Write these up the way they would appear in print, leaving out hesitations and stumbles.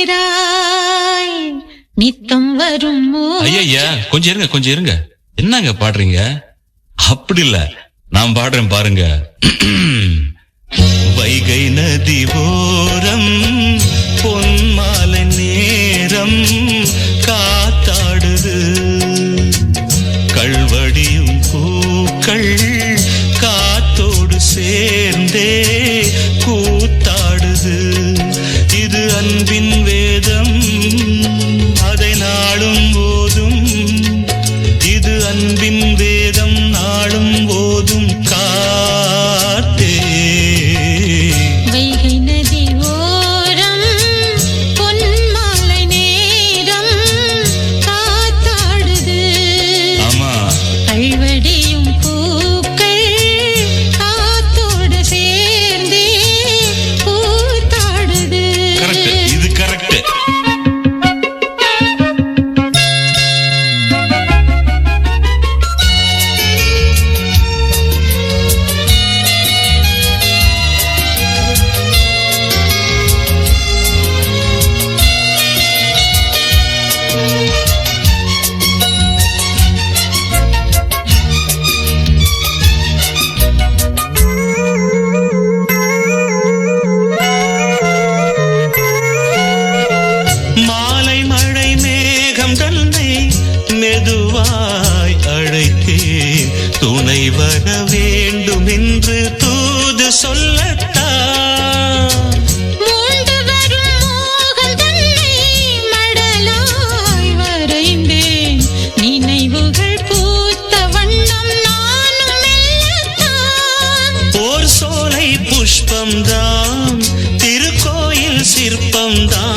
பேராய் நித்தம் வரும். ஐயா கொஞ்சம் இருங்க. என்னங்க பாடுறீங்க? அப்படி இல்ல, நான் பாடுறேன் பாருங்க. வைகை நதி ஓரம் பொன்மாலை நேரம் காத்தாடுது, கள்வடியும் பூக்கள் காத்தோடு சேர்ந்தே கூத்தாடுது. இது அன்பின் வேதம், அதை நாளும் ஓதும். இது அன்பின் வேதம், நாளும் ஓதும் காத்தே. வைகை நதி ஓரம் பொன்மாலை நேரம் காத்தாடுது. ஆமா, கள்வடியும் பூக்கள் காத்தோடு சேர்ந்தே கூத்தாடுது. கரெக்ட், இது கரெக்ட். மாலை மழை மேகம் தன்னை மெதுவாய் அழைத்தேன், துணை வர வேண்டும் என்று தூது சொல்லத்தான். மூண்டு வரும் மோகம் தன்னை மடலாய் வரைந்தேன், நினைவுகள் பூத்த வண்ணம் நானும் மெல்லத்தான். ஓர் சோலை புஷ்பம்தான், திருக்கோயில் சிற்பம்தான்.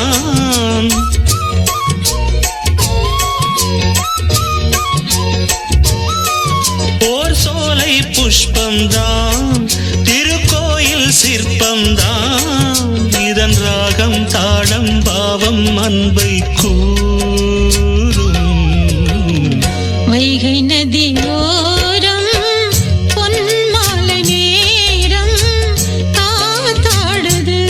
ஓர் சோலை புஷ்பம்தான், திருக்கோயில் சிற்பம்தான். இதன் ராகம் தாளம் பாவம் அன்பை கூறும். வைகை நதி ஓரம் பொன்மாலை நேரம் காத்தாடுது.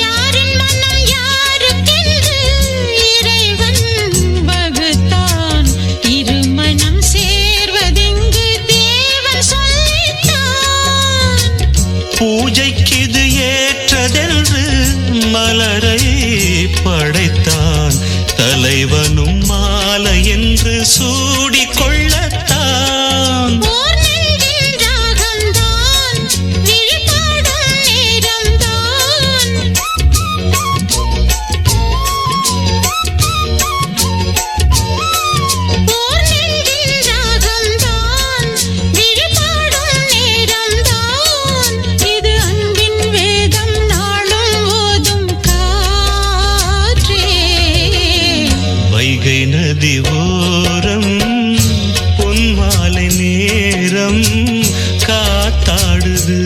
யாரின் மனம் யாருக்கென்று இறைவன் வகுத்தான், இருமனம் சேர்வதெங்கு தேவன் சொல்லித்தான். பூஜைக்கிது ஏற்றதென்று மலரை படைத்தான், தலைவனும் மாலை என்று சூடிக்கொள்ளத்தான். ஓர் நெஞ்சின் ராகம்தான், விழிபாடும் நேரம்தான். ஓர் நெஞ்சின் ராகம்தான், விழிபாடும் நேரம்தான். இது அன்பின் வேதம், நாளும் ஓதும் காற்றே. வைகை நதி ஓரம் பொன்மாலை நேரம் காத்தாடுது,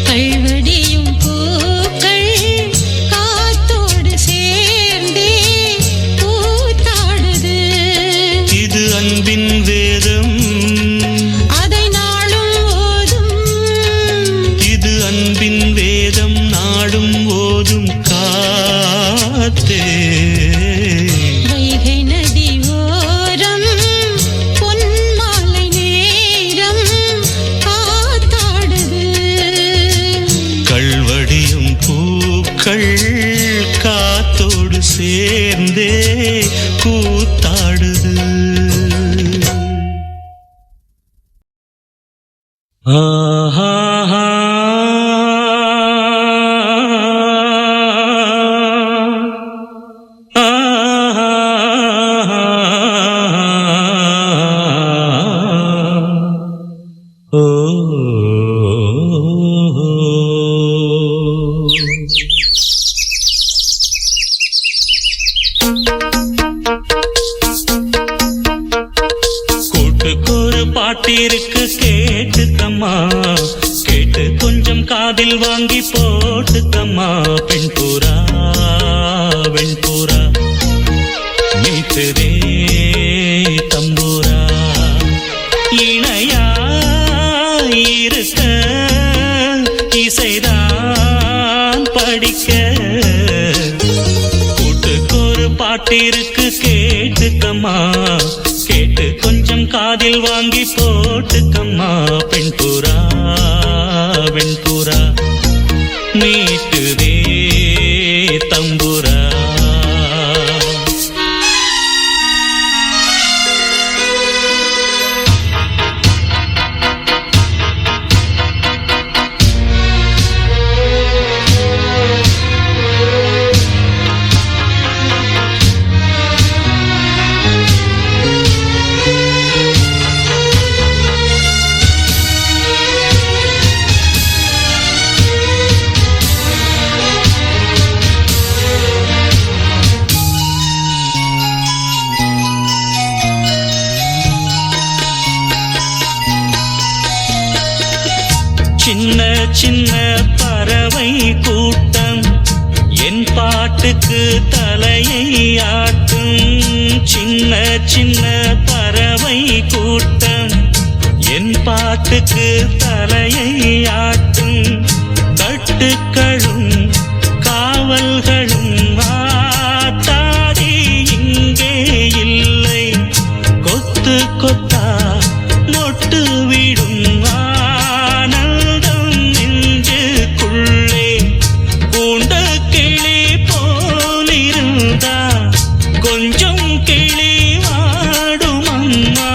கள்வடியும் பூக்கள் காத்தோடு சேர்ந்தே கூத்தாடுது. இது அன்பின் வேதம், அதை நாளும் ஓதும். இது அன்பின் வேதம், நாடும் ஓதும் காத்தே. வைகை நதி கூட்டுக்கொரு பாட்டிருக்கு கேட்டுக்கம்மா, கேட்டு கொஞ்சம் காதில் வாங்கி போட்டுக்கம்மா. பெண் புறா வெண்புறா மீட்டுதே தம்புரா, இணையா இருக்க இசைதான் படிக்க. கூட்டுக்கொரு பாட்டிருக்கு கேட்டுக்கம்மா, கேட்டு கொஞ்சம் காதில் வாங்கி போட்டுக்கம்மா. பெண் புறா வெண்புறா மீட்டுதே தம்புரா. சின்ன சின்ன பறவை கூட்டம் என் பாட்டுக்கு தலையை ஆட்டும். சின்ன சின்ன பறவை கூட்டம் என் பாட்டுக்கு தலையை ஆட்டும். கட்டுக்களும் காவல்களும் ஆத்தாடி இங்கே இல்லை. கொத்து கொத்தா மொட்டு விடும் ஆனந்தம் நெஞ்சுக்குள்ளே. பூண்ட கிளி போலிருந்தா கொஞ்சம் கிளி வாடும் அம்மா,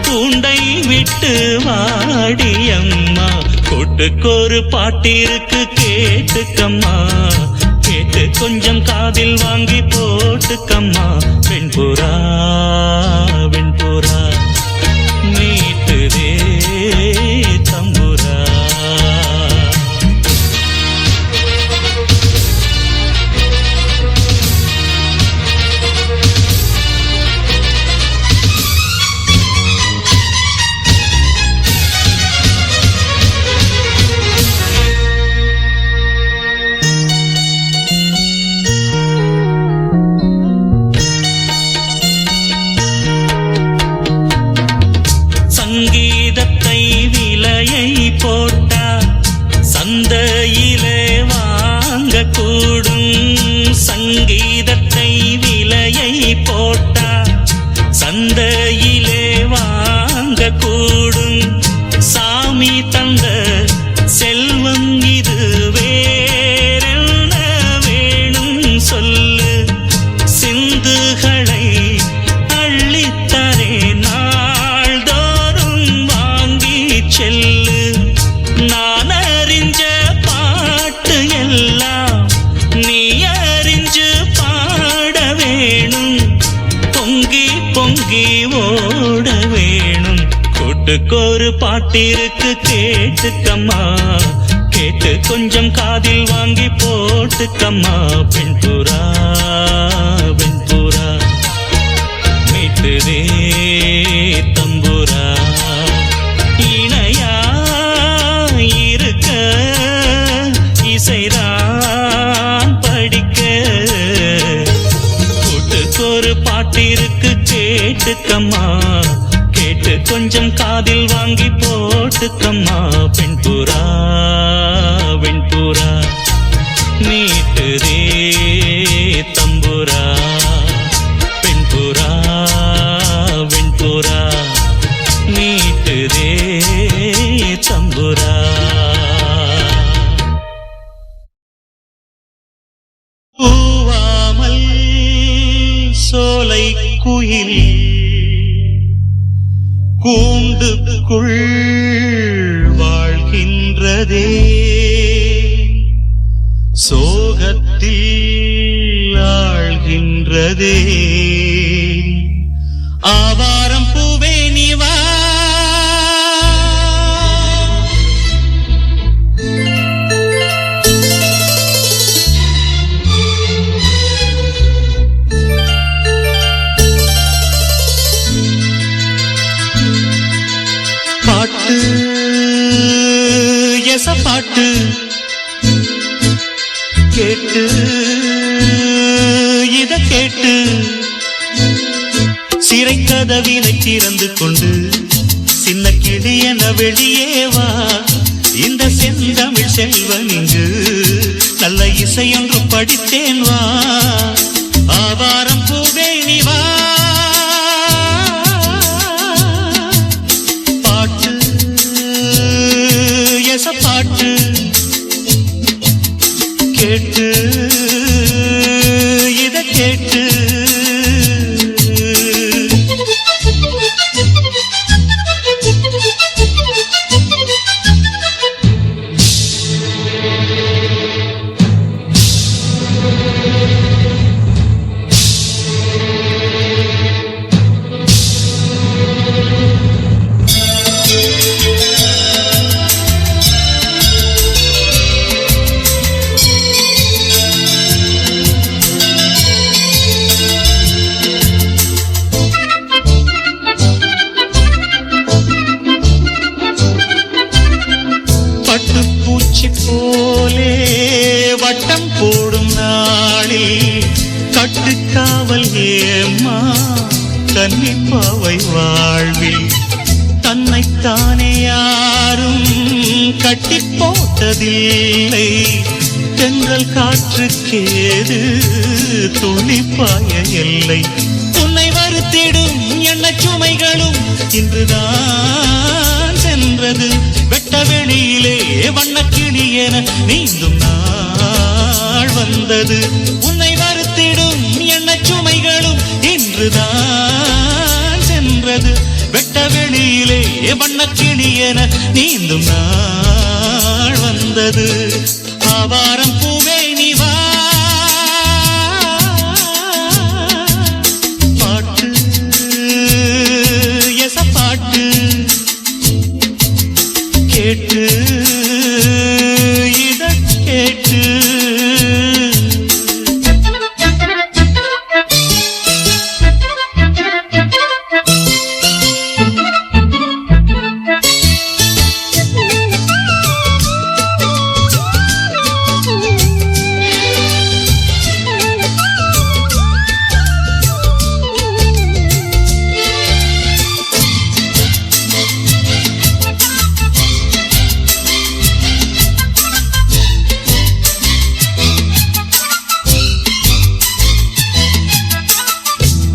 பூண்டை விட்டு வாடியம்மா. கூட்டுக்கொரு பாட்டிருக்கு கேட்டுக்கம்மா, கேட்டு கொஞ்சம் காதில் வாங்கி போட்டுக்கம்மா. வெண்புறா வெண்புறா மீட்டுதே தம்புரா. சங்கீதத்தை விலையை போட்டா சந்தையிலே வாங்க கூடும். சங்கீதத்தை விலையை போட்டா சந்தையிலே வாங்க கூடும். சாமி தந்த செல்வம் இது வேறென்ன வேணும் சொல்லு. சிந்துகளை அள்ளித்தரே நாள்தோறும் வாங்கி செல்லு. நான் அறிஞ்ச பாட்டு எல்லாம் நீ அறிஞ்சு பாட வேணும். பொங்கி பொங்கி ஓட வேணும். கூட்டுக்கொரு பாட்டிருக்கு கேட்டுக்கம்மா, கேட்டு கொஞ்சம் காதில் வாங்கி போட்டுக்கம்மா. பெண் புறா வெண்புறா மீட்டுதே தம்புரா, இணையா இருக்க இசைதான் படிக்க. கூட்டுக்கொரு பாட்டிருக்கு கேட்டுக்கம்மா, கேட்டு கொஞ்சம் காதில் வாங்கி போட்டுக்கம்மா. பெண் புறா வெண்புறா மீட்டுதே தம்புரா. பெண் புறா வெண்புறா மீட்டுதே தம்புரா. பூவாமல் சோலை குயில் கூண்டுக்குள் வாழ்கின்றதே. சோகத்தில் ஆழ்கின்றதே. ஆவாரம் பூவே நீவா, பாட்டு கேட்டு இத கேட்டு சிறை கதவினை திறந்து கொண்டு சின்ன கிளி என வெளியே வா. இந்த செந்தமிழ் செல்வன் இங்கு நல்ல இசையொன்று படித்தேன் வா. ஆவாரம் பூவே நீ வா. பாட்டு எச பாட்டு கேட்டு இத கேட்டு பட்டுப்பூச்சி போலே வட்டம் போடும் நாளில் கட்டுக்காவல் ஏம்மா கன்னிப்பாவை வாழ்வில் தன்னைத்தானே யாரும் கட்டி போட்டதில்லை. தென்றல் காற்றுக்கேது துளிப்பாய எல்லை. உன்னை வருத்திடும் எண்ண சுமைகளும் இன்றுதான் சென்றது. வெட்ட வெளியிலே வண்ணக்கிளி என நீந்தும் நாள் வந்தது. உன்னை வருத்திடும் எண்ண சுமைகளும் இன்றுதான் சென்றது. வெட்ட வெளியிலே வண்ணக்கிளி என நீந்தும் நாள் வந்தது. ஆவாரம் பூவே நீ வா. பாட்டு எச பாட்டு கேட்டு இத கேட்டு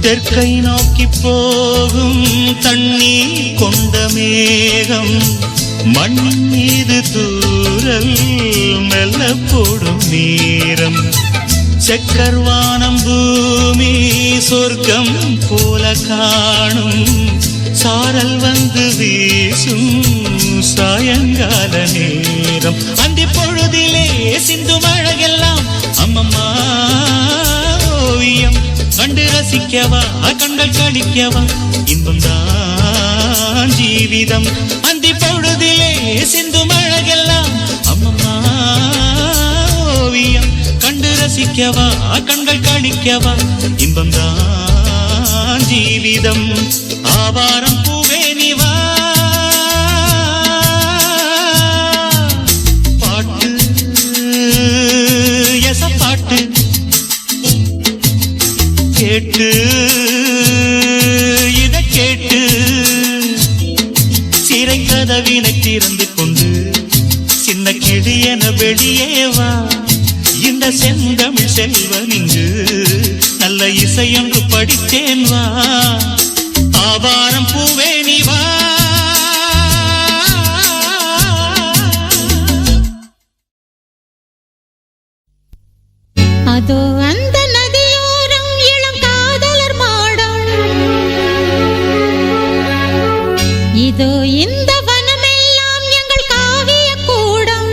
தெற்கை நோக்கி போகும் தண்ணீர் கொண்ட மேகம் மண்ணின் மீது தூறல் மெல்ல போடும் நேரம். செக்கர்வானம் பூமி சொர்க்கம் போல காணும். சாரல் வந்து வீசும் சாயங்கால நேரம். அந்தி பொழுதிலே சிந்து மழையெல்லாம் அம்மம்மா ஓவியம் கண்டு ரசிக்கவா கண்கள் கழிக்கவா இன்பம் தான் ஜீவிதம். அந்தி பொழுதிலே சிந்து மழையெல்லாம் அம்மம்மா ஓவியம் கண்டு ரசிக்கவா கண்கள் கழிக்கவா இன்பம் தான் ஜீவிதம். ஆவாரம் பூவே நீ வா. பாட்டு எச பாட்டு கேட்டு இத கேட்டு சிறை கதவினை திறந்து கொண்டு சின்ன கிளி என வெளியே வா. இந்த செந்தமிழ் செல்வன் இங்கு நல்ல இசையொன்று படித்தேன் வா. ஆவாரம் பூவே நீ வா. அதோ அந்த நதியோரம் இளம் காதலர் மாடம். இதோ இந்த வனமெல்லாம் எங்கள் காவிய கூடம்.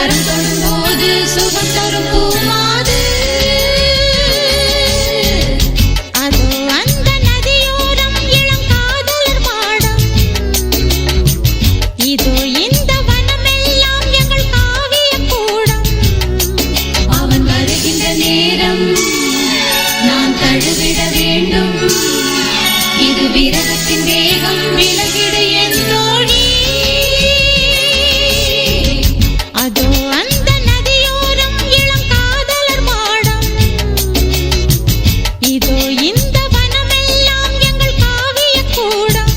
கரம் தொடும்போது சுகம் தரும் பூமாது அதோ அந்த நதியோரம் இளம் காதலர் மாடம் இதோ இந்த வனமெல்லாம் எங்கள் காவிய கூடம் அவன் வருகின்ற நேரம் நான் தழுவிட வேண்டும் இது விரகத்தின் வேகம் விலகிட என் தோழி அதோ அந்த நதியோரம் இளம் காதலர் மாடம் இதோ இந்த வனமெல்லாம் எங்கள் காவிய கூடம்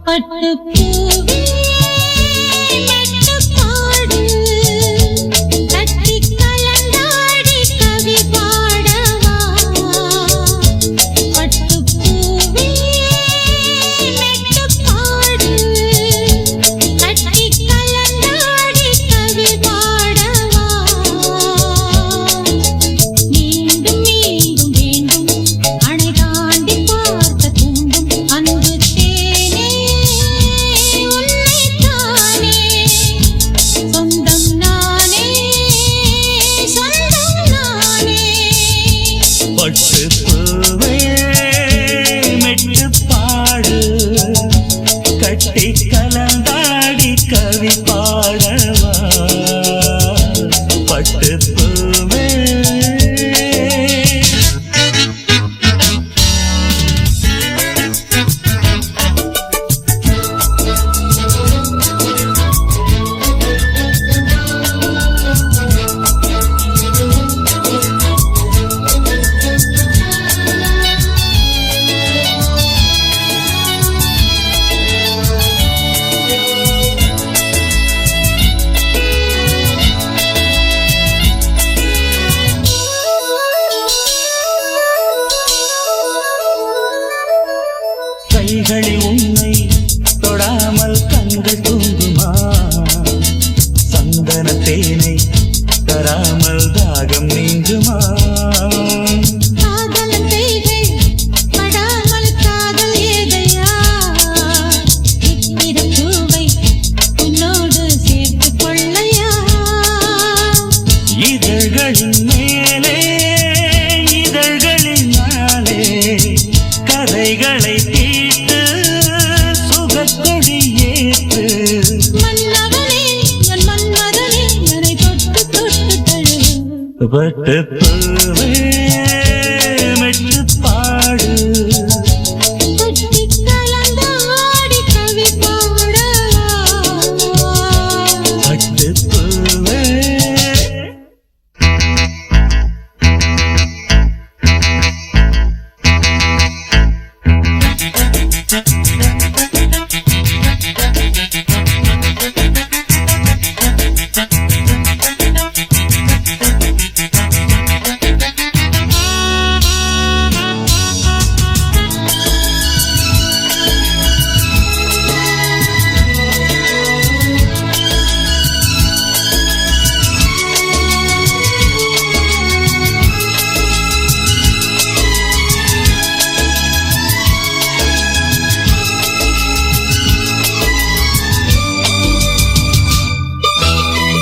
பட்டுப்பூவே மெட்டுப்பாடு கட்டிக் கலந்தாடி கவி பாடவா பட்டுப்பூவே மெட்டுப்பாடு கட்டிக் கலந்தாடி கவி பாடவா மீண்டும் மீண்டும் வேண்டும் அணை தாண்டி பார்க்க தூண்டும் அன்பு தேனே உன்னைத்தானே சொந்தம் நானே சொந்தம் நானே பட்டுப்பூவே மெட்டுப்பாடு கட்டி கலந்தாடி கவி பாடவா பட்டுப்பூவே கைகளில் உன்னை தொடாமல் கண்கள் தூங்குமா சந்தன தேனை தராமல் தாகம் நீங்குமா காதலன் கைகள் படாமல் காதல் ஏதையா இத்திர பூவை உன்னோடு சேர்த்துக் கொள்ளையா இதழ்களின் மேலே இதழ்களினாலே கதைகளை தீட்டு சுகக்கொடி ஏற்று மன்னவனே என் மன்மதனே என்னை தொட்டு தொட்டு தழுவு பட்டுப்பூவே மெட்டுப்பாடு கட்டிக் கலந்தாடி கவி பாடவா பட்டுப்பூவே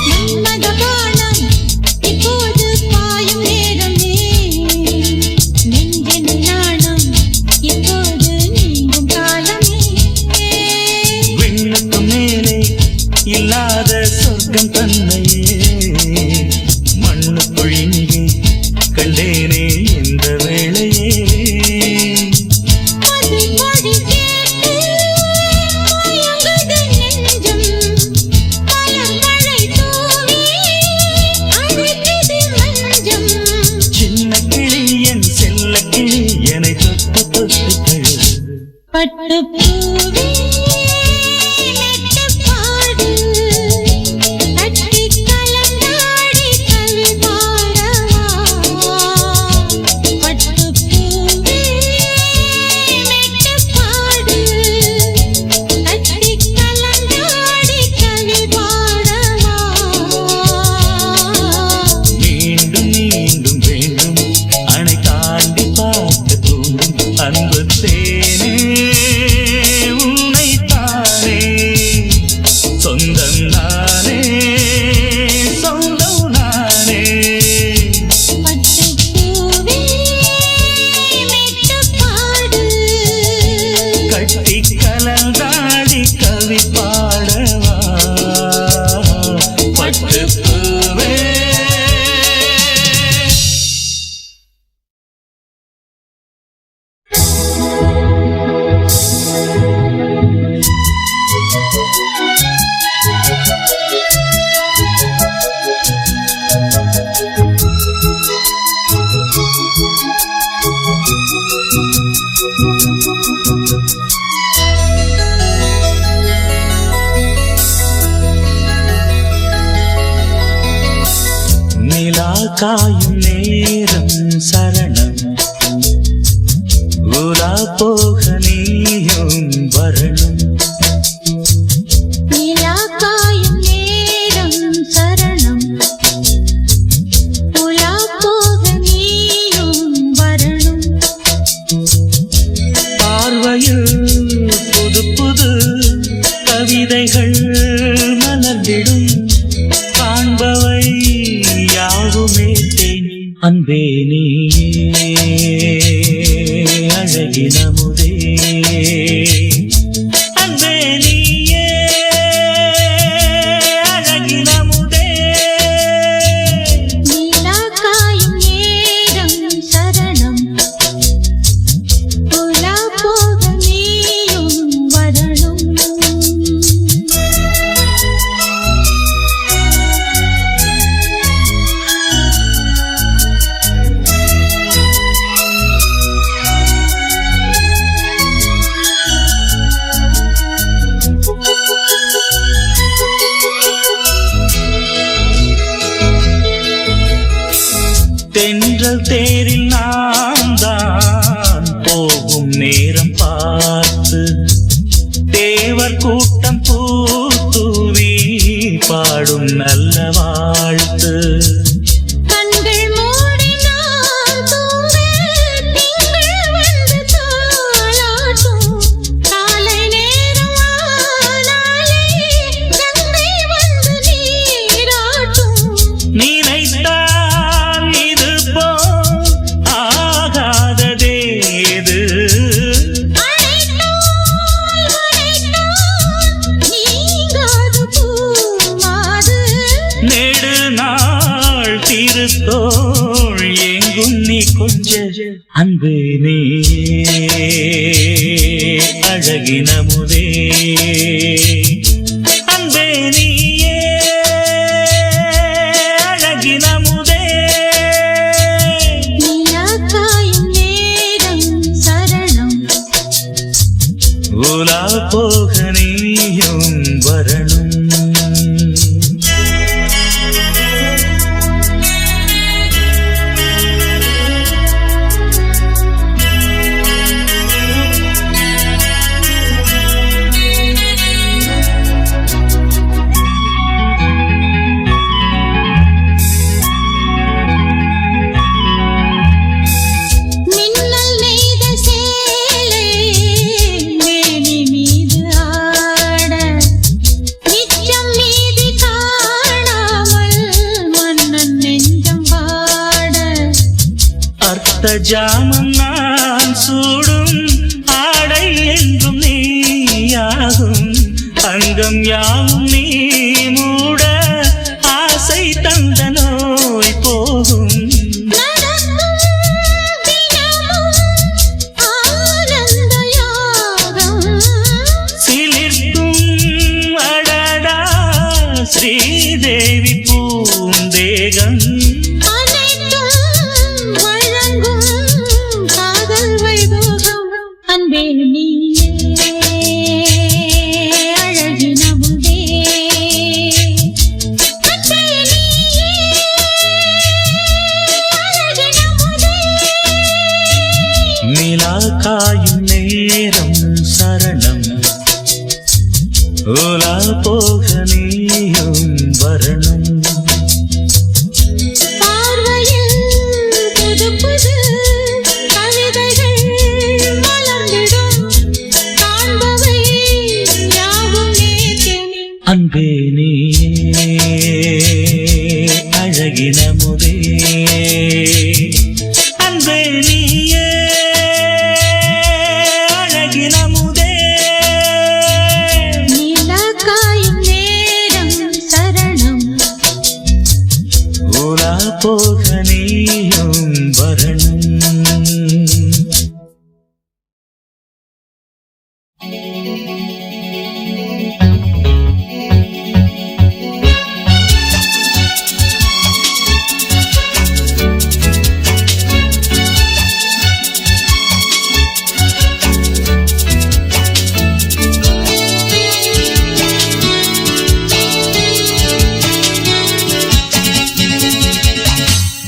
மன்மத பானம் இப்போது பாயும் நேரமே நெஞ்சின் நாணம் இப்போது நீங்கும் காலமே விண்ணுக்கு மேலே இல்லாத சொர்க்கம் தன்னையே மண்ணுக்குள் இங்கே கண்டேனே இந்த வேளையே அது மொழி கேட்டு மயங்குது நெஞ்சம் மலர் மழை தூவி அழைக்குது மஞ்சம் சின்ன கிளி என் செல்ல கிளி என்னை தொட்டு தொட்டு தழுவு பட்டுப்பூவே மெட்டுப்பாடு கட்டிக் கலந்தாடி நிலா காயும் நேரம் சரணம் உலா போக நீயும் வரணும் நிலா காயும் நேரம் சரணம் உலா போக நீயும் வரணும் பார்வையில் புது புது கவிதைகள் மலர்ந்திடும் காண்பவை யாவுமே தேன் அன்பே நீயே அழகின முதே அன்பே நீயே அழகின முதே நிலா காயும் நேரம் சரணம் உலா போக நீயும் வரணும் தென்றல் தேரில் நாம் தான் போகும் நேரம் பார்த்து தேவர் கூட்டம் பூத்தூவி பாடும் நல்ல வாழ்த்து கண்கள் மூடினால் தூங்க திங்கள் வந்து தாலாட்டும் காலை நேரம் ஆனாலே கங்கை வந்து நீராட்டும் நினைத்தான் இது போல் ஆகாததேது நீங்காது பூமாது நெடு நாள் திருத்தோள் எங்கும் நீ கொஞ்ச அன்பு நீ அழகின முதே அன்பே நீயே அழகின முதே நிலா காயும் நேரம் சரணம் உலா போக நீயும் வரணும் மின்னல் நெய்த சேலை மேனி மீது ஆட நிச்சம் மீதி காணாமல் மன்னன் நெஞ்சம் வாட அர்த்த ஜாமம் நான் சூடும் ஆடை என்றும் நீயாகும் அங்கம் யாவும் நீ மூட ஆசை தந்த நோய் போகும் நடக்கும் தினமும் ஆனந்த யாகம் சிலிர்க்கும் அடடா ஸ்ரீதேவி பூந்தேகம் அனைத்தும் வழங்கும் காதல் வைபோகம் அன்பே நீயே அழகின முதே அன்பே நீயே அழகின முதே நிலா காயும் நேரம் சரணம் உலா போக நீயும் வரணும் பார்வையில் புது புது கவிதைகள் மலர்ந்திடும் காண்பவை யாவும் நேர்கனி அன்பே நீயே அழகின முதே அன்பே நீயே அழகின முதே நிலா காயும் நேரம் சரணம் உலா போக நீயும் வரணும்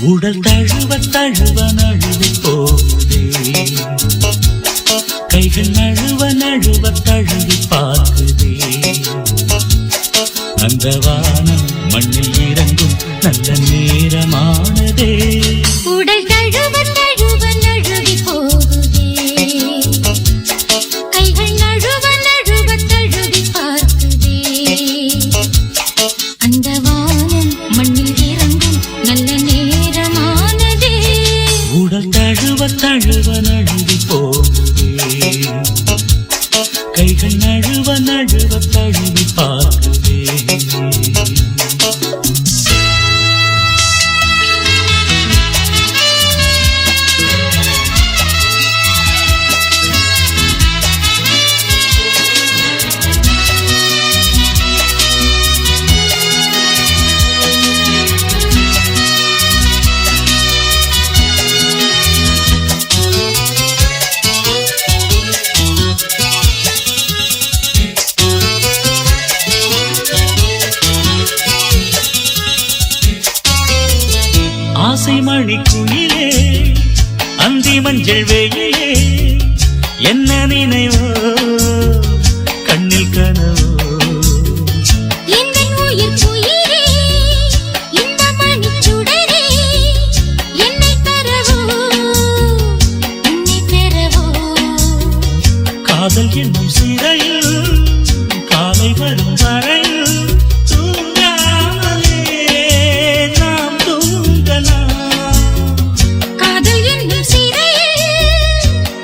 உடல் தழுவ தழுவ நழுவி போகுதே கைகள் நழுவ நழுவ தழுவி பார்க்குதே அந்த வானம் மண்ணில் இறங்கும் நல்ல நேரமானதே உடல் தழுவ தழுவ நழுவி போகுதே கைகள் நழுவ நழுவ தழுவி பார்க்குதே அந்த வானம் மண்ணில் இறங்கும் நல்ல நேரமானதே உடல் தழுவ தழுவ நழுவி போகுதே கைகள் நழுவ நழுவ தழுவி பார்க்குதே ஆசை மணி குயிலே அந்தி மஞ்சள் வெயிலே என்ன நினைவோ கண்ணில் கனவோ எந்தன் உயிர் குயிலே இந்த மணிச் சுடரே என்னை பெறவோ காதல் என்னும் சிறையில் காலை வரும் வரையில் தூங்காமலே நாம் தூங்கலாம் காதல் என்னும் சிறையில்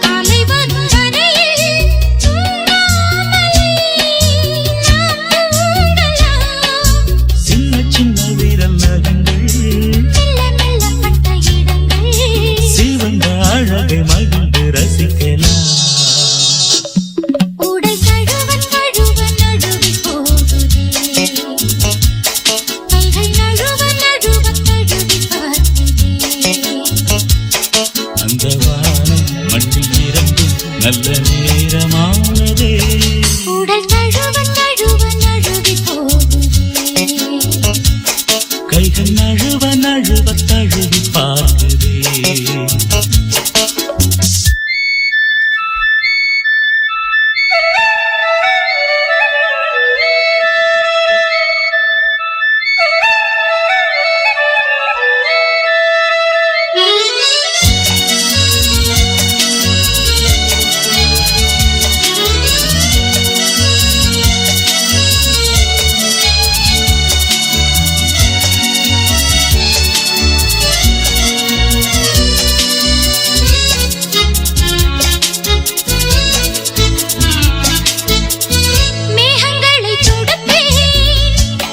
காலை வரும் வரையில் தூங்காமலே நாம் தூங்கலாம் சின்ன சின்ன விரல் நகங்கள் மெல்ல மெல்ல பட்ட இடங்கள் சிவந்த அழகை மகிழ்ந்து ரசிக்கலாம் உடல் தழுவ தழுவ நழுவி போகுதே கைகள் நழுவ நழுவ தழுவி பார்க்குதே அந்த வானம் மண்ணில் இறங்கும் நல்ல நேரமானதே உடல் தழுவ தழுவ நழுவி போகுதே கைகள் நழுவ நழுவ தழுவி பார்க்குதே மேகங்களை தொடுப்பேன்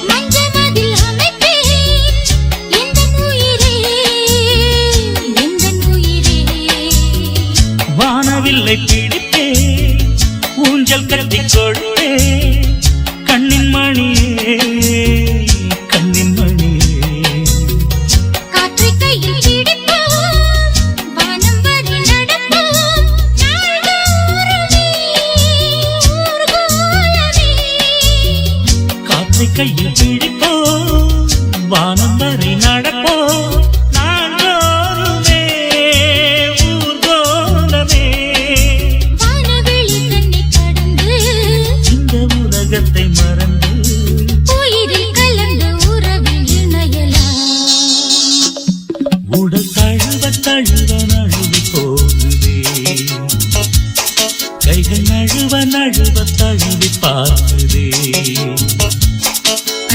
மஞ்சமதில் அமைப்பேன் எந்தன் உயிரே வானவில்லை பிடிப்பே ஊஞ்சல் கட்டி கொடுப்பே கண்ணின் மணியே கண்ணின் மணியே காற்றை கையில் பிடிப்போம் வானம் வரை நடப்போம் நாள்தோறுமே ஊர்கோலமே காற்றை கையில் பிடிப்போ வானம் வரை நடப்போ நாள்தோறுமே ஊர்கோலமே வானவெளி தன்னை கடந்து இந்த உலகத்தை மறந்து உயிரில் கலந்த உறவில் இணையலாம் உடல் தழுவ தழுவ நழுவி போகுதே கைகள் நழுவ நழுவ தழுவி பார்க்குதே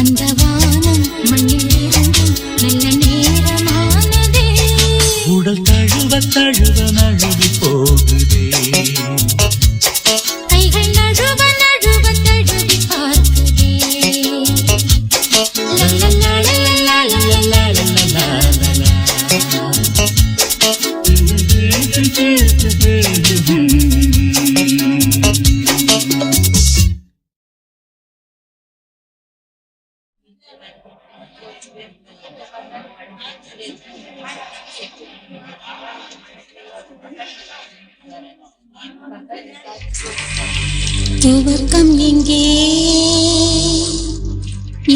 அந்த வானம் மண்ணில் இறங்கும் நல்ல நேரமானதே உடல் தழுவ தழுவ நழுவி போகுதே கைகள் நழுவ நழுவ தழுவி பார்க்குதே லலலா லலலா லலலா லலலா லலலா. துவக்கம் எங்கே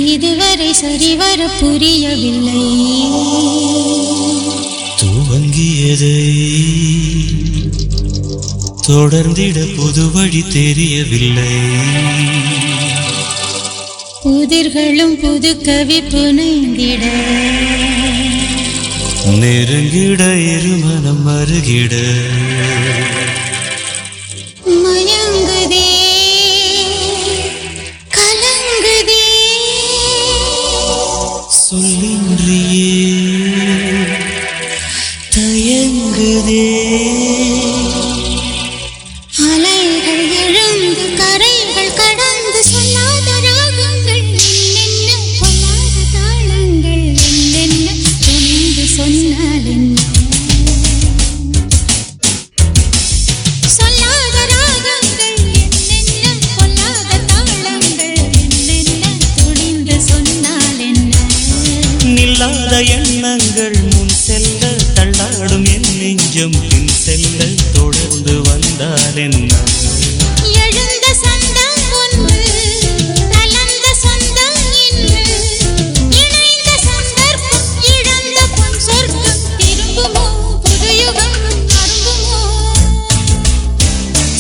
இதுவரை சரிவர புரியவில்லை புதியதை தொடர்ந்திட புது வழி தெரியவில்லை. புதிர்களும் புது கவி புனைந்திட நெருங்கிட இருமனம் அருகிட மயங்குதே கலங்குதே சொல்லின்றியே தயங்குதே. அலைகள் எழுந்து கரைகள் கடந்து சொல்லாத ராகங்கள் என்னென்ன பொல்லாத தாளங்கள் என்னென்ன துணிந்து சொன்னால் என்ன சொல்லாத ராகங்கள் என்னென்ன பொல்லாத தாளங்கள் என்னென்ன துணிந்து சொன்னால் என்ன நில்லாத எண்ணங்கள் முன் செல்ல தள்ளாடும் என் நெஞ்சம் பின் செல்ல தொடர்ந்து வந்தால் என்ன. எழுந்த சந்தம் ஒன்று கலந்த சொந்தம் இன்று இணைந்த சந்தர்ப்பம் இழந்த பொன் சொர்க்கம் திரும்புமோ புதுயுகம் அரும்புமோ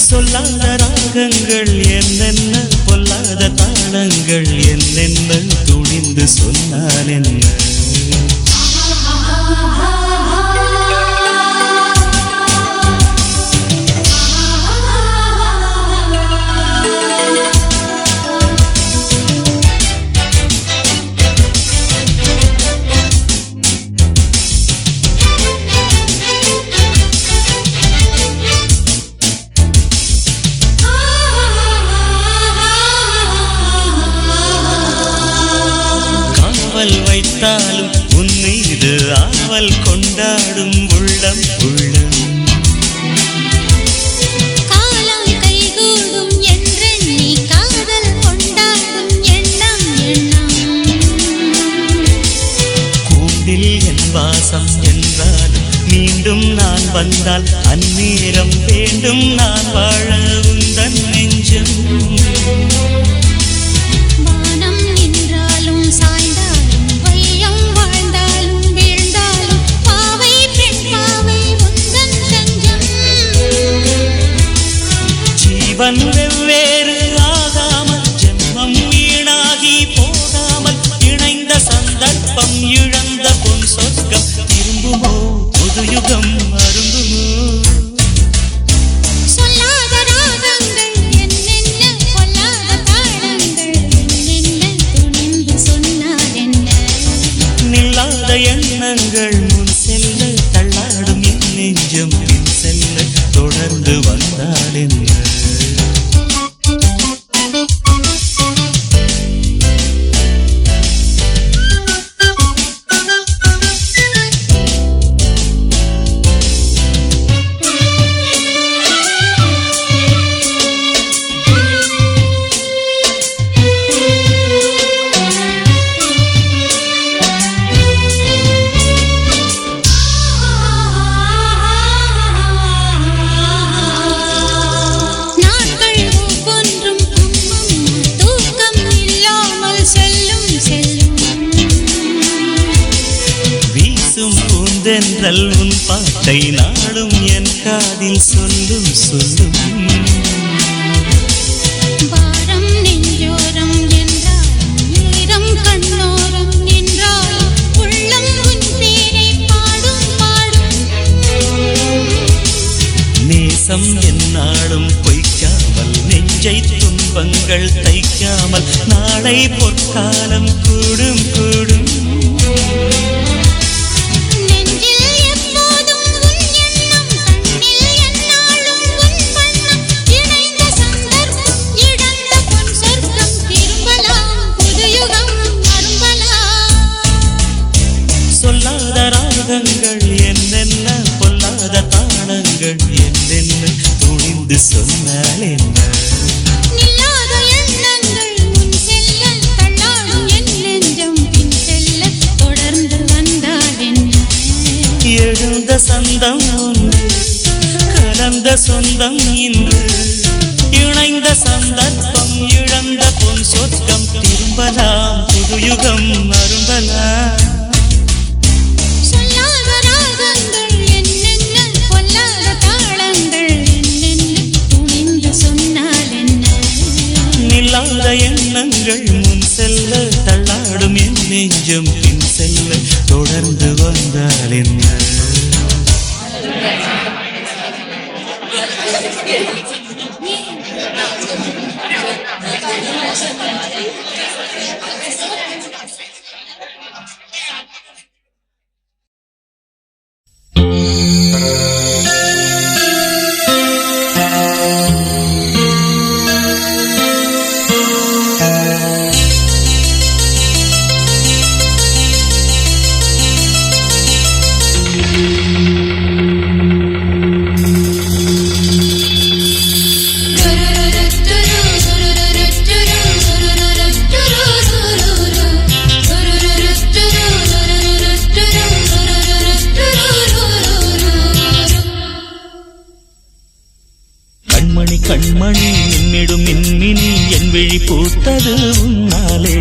சொல்லாத ராகங்கள் என்னென்ன பொல்லாத தாளங்கள் என்னென்ன துணிந்து சொன்னால் என்ன. காவல் வைத்தாலும் உன் மீது ஆவல் கொண்டாடும் உள்ளம் உள்ளம். காலம் கைகூடும் என்றெண்ணி காதல் கொண்டாடும் எண்ணம் எண்ணம் கூண்டில் என் வாசம் என்றாலும் மீண்டும் நான் வந்தால் அந்நேரம் வேண்டும் நான் வாழ உந்தன் நெஞ்சம். வானம் நின்றாலும் சாய்ந்தாலும் வையம் வாழ்ந்தாலும் வீழ்ந்தாலும் பாவை பெண் பாவை உந்தன் தஞ்சம் ஜீவன் வெவ்வேறு ஆகாமல் ஜென்மம் வீணாகி போகாமல் இணைந்த சந்தர்ப்பம் இழந்த பொன் சொர்க்கம் திரும்புமோ புதுயுகம் அரும்புமோ. சொல்லாத ராகங்கள் என்னென்ன பொல்லாத தாளங்கள் என்னென்ன துணிந்து சொன்னால் என்ன நில்லாத எண்ணங்கள் முன் செல்ல தள்ளாடும் என் நெஞ்சம் பின் செல்ல தொடர்ந்து வந்தால் என்ன. நாட்கள் ஒவ்வொன்றும் தூக்கம் இல்லாமல் செல்லும் செல்லும் வீசும் பூந்தென்றல் உன் பாட்டை நாடும் என் காதில் சொல்லும் சொல்லும். பாரம் நெஞ்சோரம் என்றாலும் ஈரம் கண்ணோரம் நின்றாலும் உள்ளம் உன் பேரை பாடும் பாடும் நேசம் என்னாலும் பொய்க்காமல் நெஞ்சை துன்பங்கள் தைக்காமல் நாளை பொற்காலம் கூடும் கூடும். நெஞ்சில் எப்போதும் உன் எண்ணம் கண்ணில் எந்நாளும் உன் வண்ணம் இணைந்த சந்தர்ப்பம் இழந்த பொன் சொர்க்கம் திரும்பலாம் புதுயுகம் அரும்பலாம் சொல்லாத ராகங்கள் என்னென்ன பொல்லாத தாளங்கள் என்னென்ன துணிந்து சொன்னால் என்ன. நில்லாத எண்ணங்கள் முன் செல்ல தள்ளாடும் என் நெஞ்சம் பின் செல்ல தொடர்ந்து வந்தால் என்ன எழுந்த சந்தம் ஒன்று கலந்த சொந்தம் இன்று இணைந்த சந்தர்ப்பம் இழந்த பொன் சொர்க்கம் திரும்பலாம் புதுயுகம் அரும்பலாம். சொல்லாத ராகங்கள் என்னென்ன விழி பூத்தது உன்னாலே.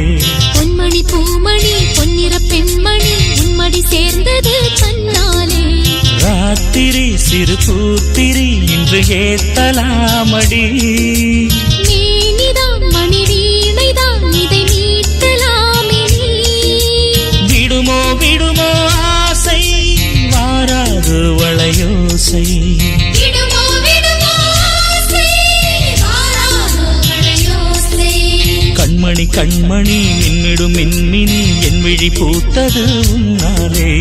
பொன்மணி பூமணி பொன்னிற பெண்மணி உன்மடி சேர்ந்தது கண்ணாலே. ராத்திரி சிறு பூத்திரி இன்று ஏத்தலாமடி. மேனிதான் மணி வீணைதான் இதை மீட்டலாமே நீ. விடுமோ விடுமோ ஆசை வாராது வளையோசை. விடுமோ விடுமோ ஆசை வாராது வளையோசை. கண்மணி கண்மணி மின்னிடும் மின்மினி என் விழி பூத்தது உன்னாலே.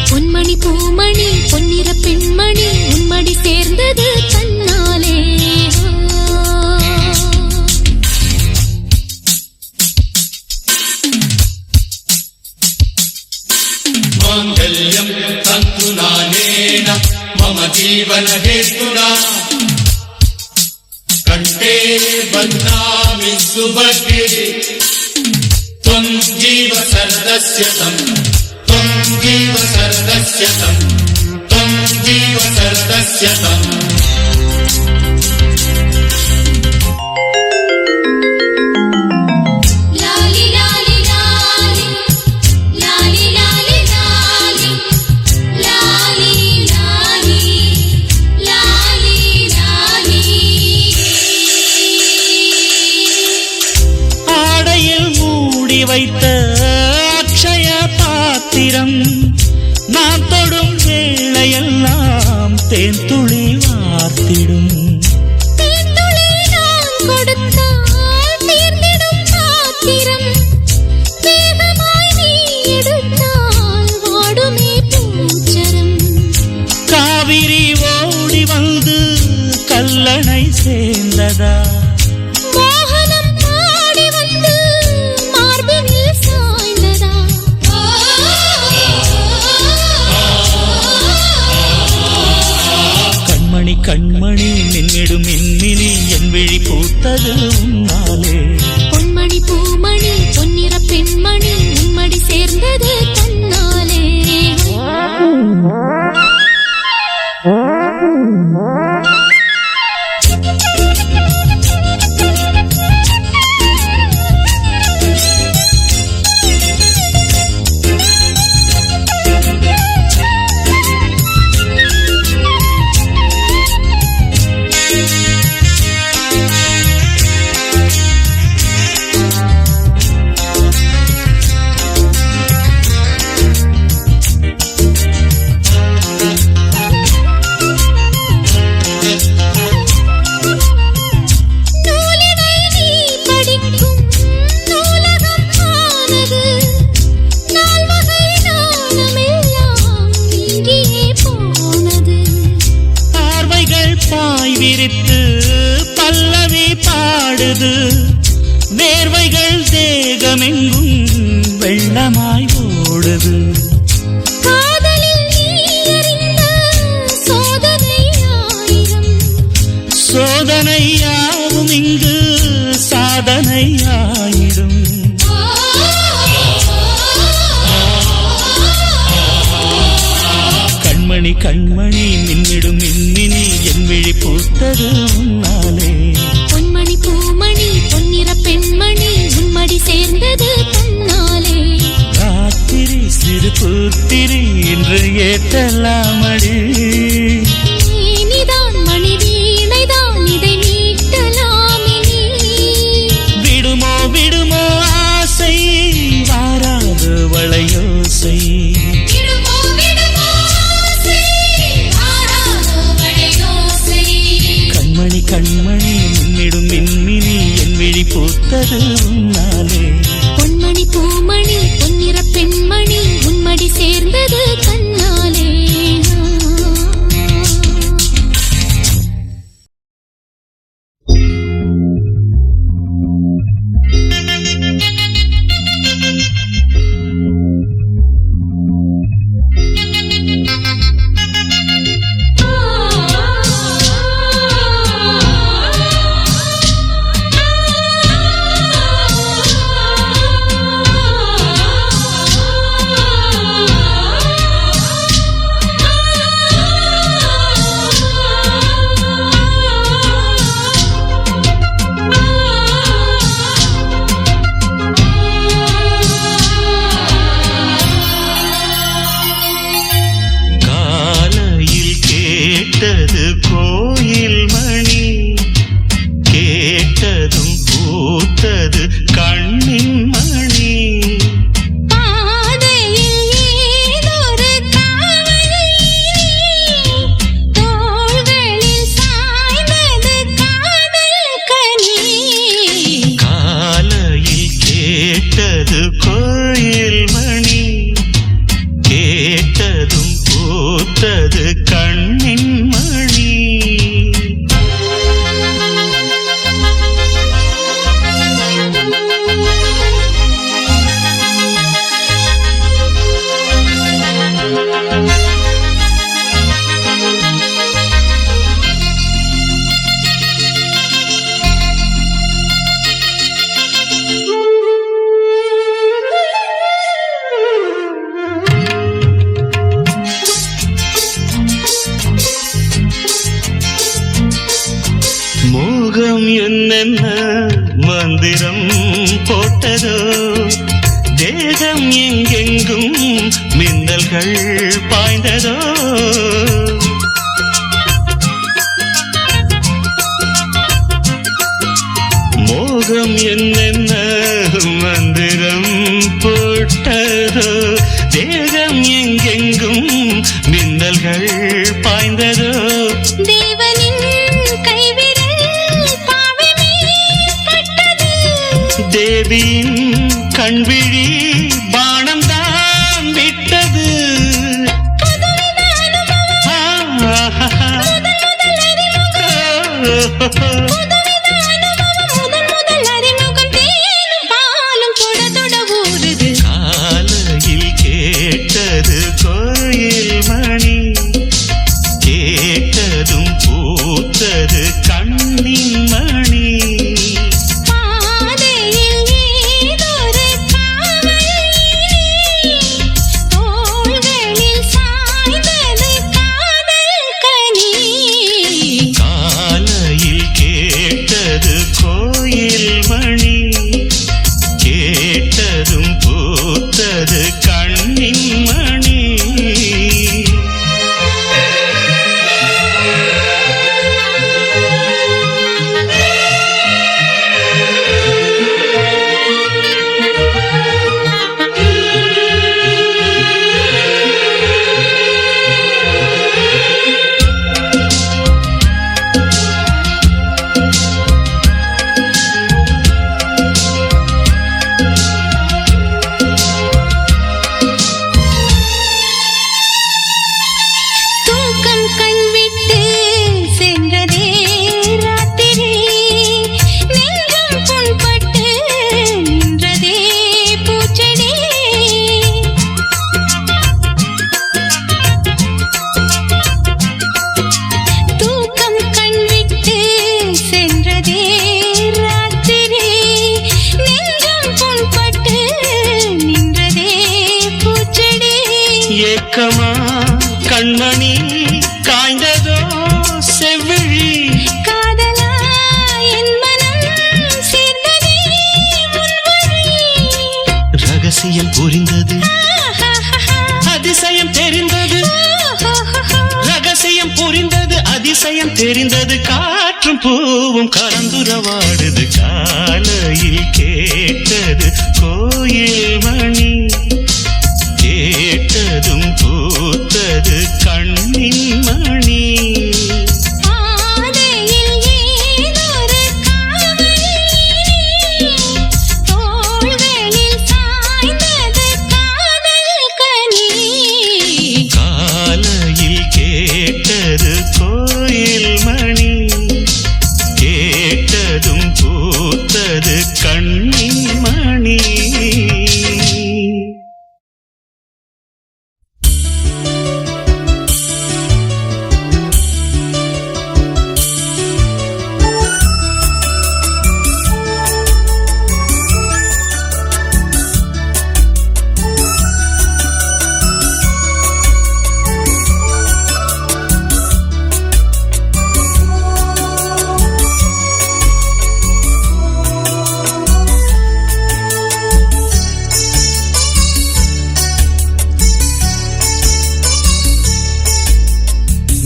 பொன்மணி பூமணி பொன்னிற பெண்மணி உன்மடி சேர்ந்தது கண்ணாலே. மாங்கல்யம் தந்துனா நேன மம ஜீவன ஹேதுனா கண்டே பத்னாமி சுபகே त्वं जीव सर्वस्य तं त्वं जीव सर्वस्य तं त्वं जीव सर्वस्य तं. லாலி லாலி லாலி லாலி லாலி லாலி லாலி லாலி லாலி. ஆடையில் மூடி வைத்த அக்ஷய பாத்திரம் நான் தொடும் வேளையெல்லாம் தேன்துளி வார்த்திடும். தேன்துளி நான் கொடுத்தால் தீர்ந்திடும் பாத்திரம். வேகமாய் நீ எடுத்தால் வாடுமே பூச்சரம். காவிரி ஓடி வந்து கல்லணை சேர்ந்ததா. மோகனம் பாடி வந்து மார்பினில் சாய்ந்ததா. கண்மணி கண்மணி மின்னிடும் மின்மினி என் விழி பூத்தது உன்னாலே. பொன்மணி பூமணி பொன்னிற பெண்மணி உன்மடி சேர்ந்தது கண்ணாலே. நூலினை நீ படிக்கும் நூலகம் ஆனது. நால்வகை நாணமெல்லாம் இங்கேயே போனது. பார்வைகள் பாய் விரித்து பல்லவி பாடுது. வேர்வைகள் தேகமெங்கும் வெள்ளமாய் ஓடுது. காதலில் நீ அறிந்த சோதனை ஆயிரம். சோதனையாவும் இங்கு சாதனையாயிடும். கண்மணி கண்மணி மின்னிடும் மின்மினி என் விழி பூத்தது உன்னாலே. பொன்மணி பூமணி பொன்னிற பெண்மணி உன்மடி சேர்ந்தது கண்ணாலே. ராத்திரி சிறு பூத்திரி இன்று ஏற்றலாமடி. நீதான் மணி வீணைதான் இதை மீட்டலாமே நீ. விடுமோ விடுமோ ஆசை வாராது வளையோசை. விடுமோ விடுமோ ஆசை வாராது வளையோசை. கண்மணி கண்மணி மின்னிடும் மின்மினி என் விழி பூத்தது உன்னாலே. பொன்மணி பூமணி பொன்னிற பெண்மணி உன்மடி சேர்ந்தது கண்ணாலே. கேட்டதும் பூத்தது கண்ணின் மணி. மோகம் என்னென்ன மந்திரம் போட்டதோ, தேகம் எங்கெங்கும் மின்னல்கள் பாய்ந்ததோ. மோகம் என்னென்ன மந்திரம் போட்டதோ, தேகம் எங்கெங்கும் மின்னல்கள் பாய்ந்ததோ. தேவனின் கைவிரல் பாவமே பட்டது, தேவியின் கண்விழி பானம் தான் விட்டது. புதுவித அனுபவம், முதல் அறிமுகம், தேனும் பாலும் தொட தொட ஊறுது. காலையில் கேட்டது கோயில் மணி, கேட்டதும் பூத்தது கண்ணின் மணி. பாதையில் ஏதொரு காவல், தோள்களில் சாய்ந்தது காதல் கனி. காலையில் கேட்டது கோயில் மணி, கேட்டதும் பூத்தது கண்ணின் மணி. தூக்கம் கண்விட்டு சென்றதே ராத்திரி, நெஞ்சம் புண்பட்டு நின்றதே பூச்செடி. தூக்கம் கண்விட்டு சென்றதே ராத்திரி, நெஞ்சம் புண்பட்டு நின்றதே பூச்செடி. ஏக்கமா கண்மணி காய்ந்ததோ செவ்விழி, காதலா என் மனம் சேர்ந்ததே முன்வழி. ரகசியம் புரிந்தது, அதிசயம் தெரிந்தது. ரகசியம் புரிந்தது, அதிசயம் தெரிந்தது. காற்றும் பூவும் கலந்துரவாடுது. காலையில் கேட்டது கோயில் மணி, கேட்டதும் பூத்தது கண்ணின் மணி. பாதையில் ஏதொரு காவல், தோள்களில் சாய்ந்தது காதல் கனி. காலையில் கேட்டது கோயில் மணி, கேட்டதும் பூத்தது கண்ணின் மணி.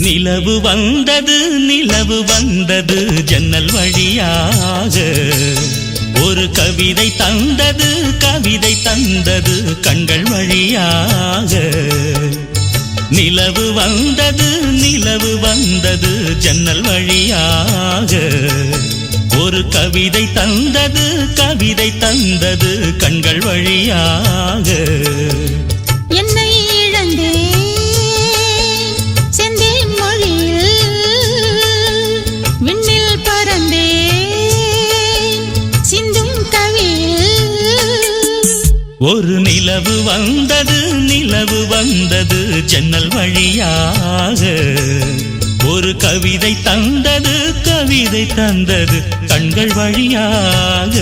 நிலவு வந்தது, நிலவு வந்தது ஜன்னல் வழியாக. ஒரு கவிதை தந்தது, கவிதை தந்தது கண்கள் வழியாக. நிலவு வந்தது, நிலவு வந்தது ஜன்னல் வழியாக. ஒரு கவிதை தந்தது, கவிதை தந்தது கண்கள் வழியாக. என்னை இழந்தேன் ஒரு நிலவு வந்தது ஜன்னல் வழியாக. ஒரு கவிதை தந்தது கண்கள் வழியாக.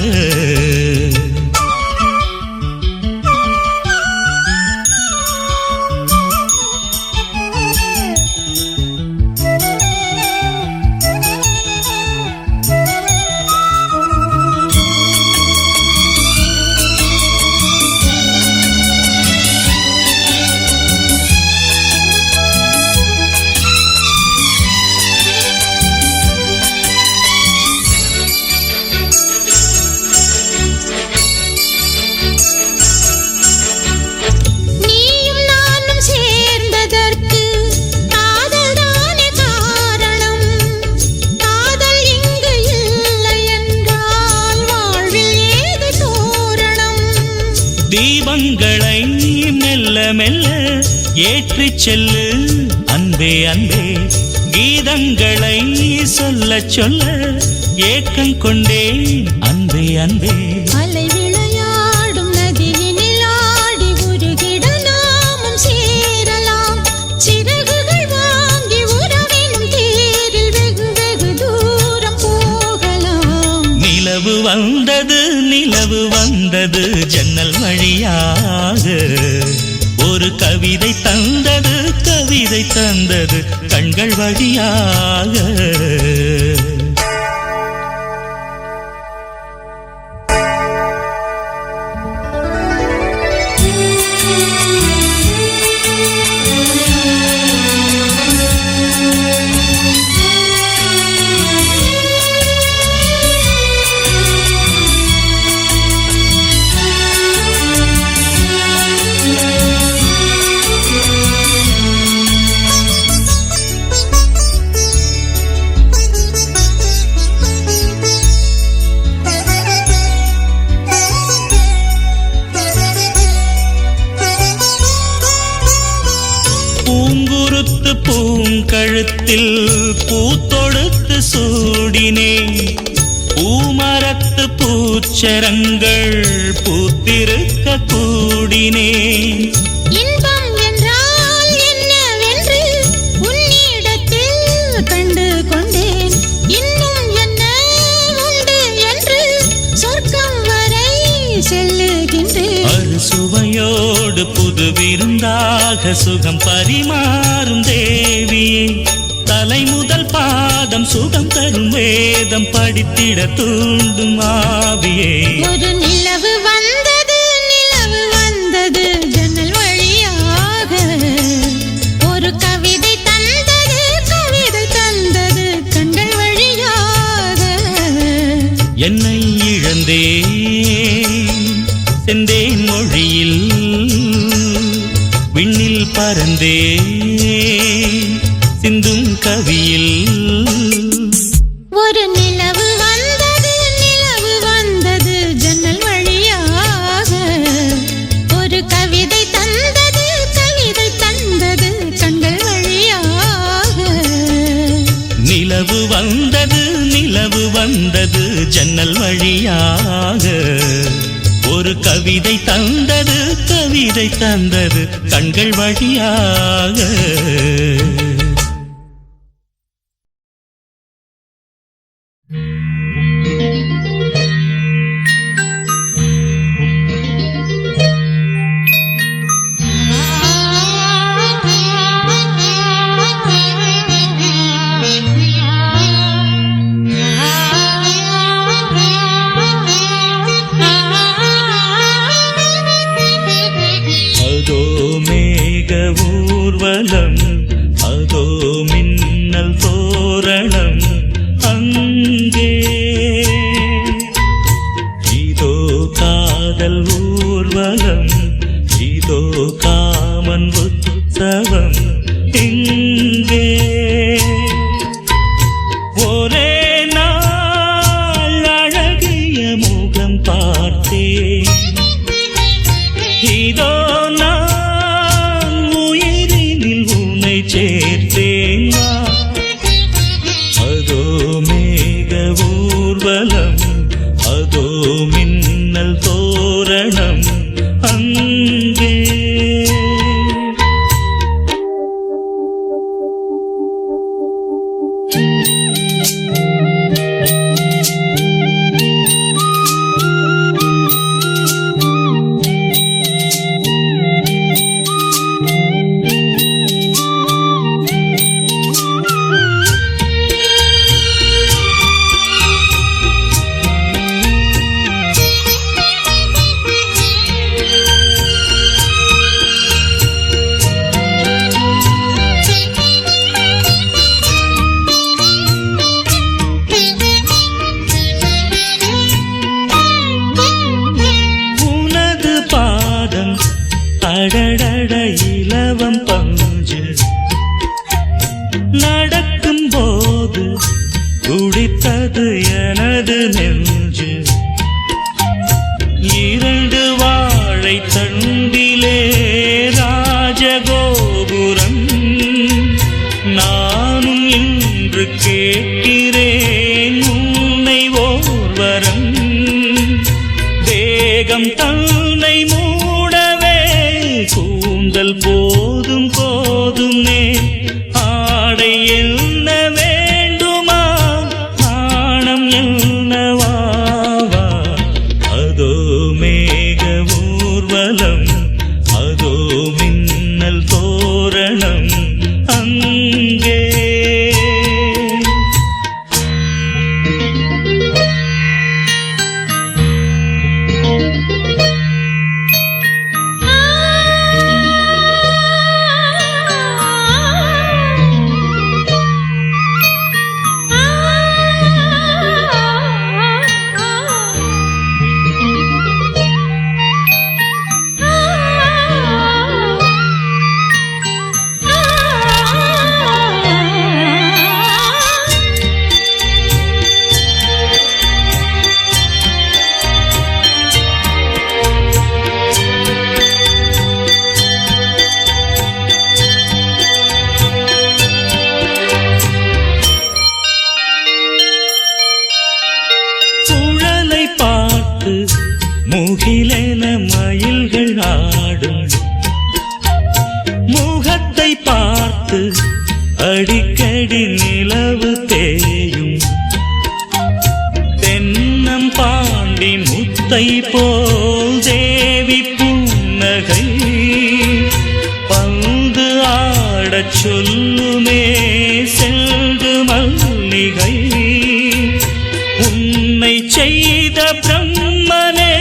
தீபங்களை மெல்ல மெல்ல ஏற்றிச் செல்லு அன்பே அன்பே. கீதங்களை சொல்ல சொல்ல ஏக்கம் கொண்டேன் அன்பே அன்பே. அலை விளையாடும் நதியினில் ஆடி உருகிட நாமும் சேரலாம். சிறகுகள் வாங்கி உறவினும் தேரில் வெகு வெகு தூரம் போகலாம். நிலவு வந்தது ஜன்னல் வழியாக. ஒரு கவிதை தந்தது கண்கள் வழியாக. பூங்கழுத்தில் பூத்தொடுத்து சூடினேன். பூமரத்து பூச்சரங்கள் பூத்திருக்க கூடினேன். இன்பம் என்றால் என்னவென்று உன்னிடத்தில் கண்டு கொண்டேன். இன்னும் என்ன உண்டு என்று சொர்க்கம் வரை செல்லுகின்றேன். அறுசுவையோடு புது விருந்தாக சுகம் பரிமாறும் தேவியே. தலை முதல் பாதம் சுகம் தரும் வேதம் படித்திட தூண்டும் ஆவியே. ஒரு நிலவு வந்தது ஜன்னல் வழியாக. ஒரு கவிதை தந்தது கண்கள் வழியாக. என்னை இழந்தேன் செந்தேன் மொழியில் விண்ணில் பறந்தேன் சிந்தும் கவியில். ஒரு நிலவு வந்தது ஜன்னல் வழியாக. ஒரு கவிதை தந்தது கண்கள் வழியாக. நிலவு வந்தது ஜன்னல் வழியாக. ஒரு கவிதை தந்தது கண்கள் வழியாக. அதோ மேக ஊர்வலம், அதோ மின்னல் தோரணம், அங்கே இதோ காதல் ஊர்வலம், இதோ காமன் உற்சவம் எங்கே. ஒரே நாள் அழகிய முகம் பார்த்தேன், இதோ நான் உயிரினில் உன்னை சேர்த்தேன். அதோ மேக ஊர்வலம், அதோ மின்னல் தோரணம், நெஞ்சு இரண்டு வாழை தண்டிலே ராஜகோபுரம் நானும் இன்று கேட்கிறேன் உன்னை ஓர்வரம் தேகம் தன்னை மூடவே கூந்தல் போதும் போதுமே ஆடை என்ன வேண்டுமா நாணம் என்னவாவா அதோ மேக ஊர்வலம் அதோ மின்னல் தோரணம் அங்கே முகிலென மயில்கள் ஆடும் முகத்தை பார்த்து அடிக்கடி நிலவு தேயும் தென்னம் பாண்டி முத்தை போல் தேவி புன்னகை பந்து ஆடச் சொல்லுமே செல்து மல்லிகை உன்னை செய்த பிரம்மனே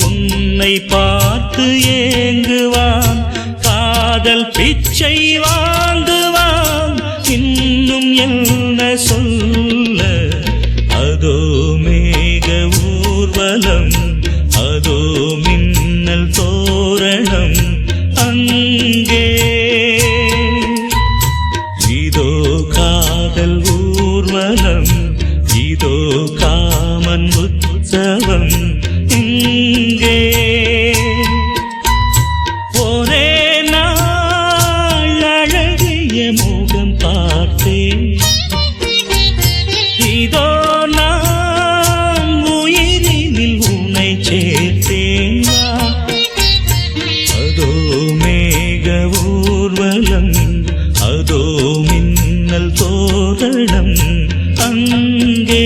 உன்னை பார்த்து ஏங்குவான் காதல் பிச்சை வாங்குவான் இன்னும் என்ன சொல்ல அதோ மேக ஊர்வலம் அதோ மின்னல் தோரணம் அங்கே இதோ காதல் ஊர்வலம் இதோ காமன் உற்சவம் இங்கே ஒரே நாள் அழகிய முகம் பார்த்தேன் இதோ நான் உயிரினில் உன்னை சேர்த்தேன் அதோ மேக ஊர்வலம் அதோ மின்னல் தோரணம் அங்கே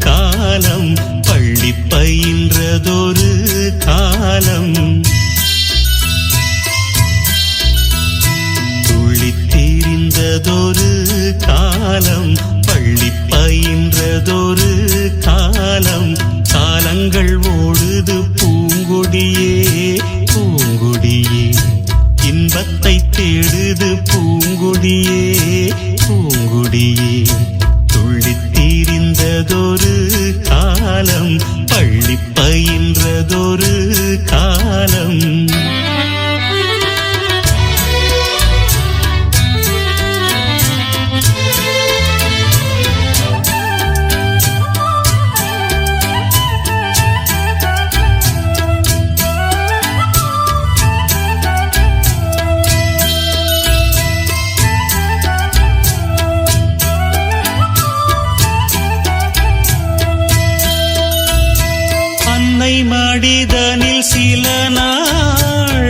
காலம் பள்ளி பயின்றதொரு காலம் துள்ளித்திரிந்ததொரு காலம் பள்ளி பயின்றதொரு காலம் காலங்கள் ஓடுது பூங்கொடியே பூங்கொடியே இன்பத்தை தேடுது பூங்கொடியே பூங்கொடியே துள்ளித்திரிந்ததொரு காலம் பள்ளி பயின்றதொரு காலம் மடிதனில் சில நாள்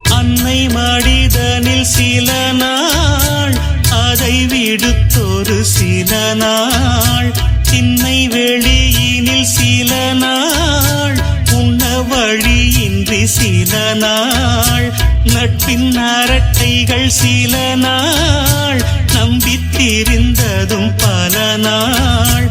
அன்னை மடிதனில் சில நாள் அதை விடுத்தொரு சில நாள் திண்ணை வெளியினில் சில நாள் உண்ண வழியின்றி சில நாள், நட்பின் அரட்டைகள் சில நாள், நம்பித்திருந்ததும் பல நாள்,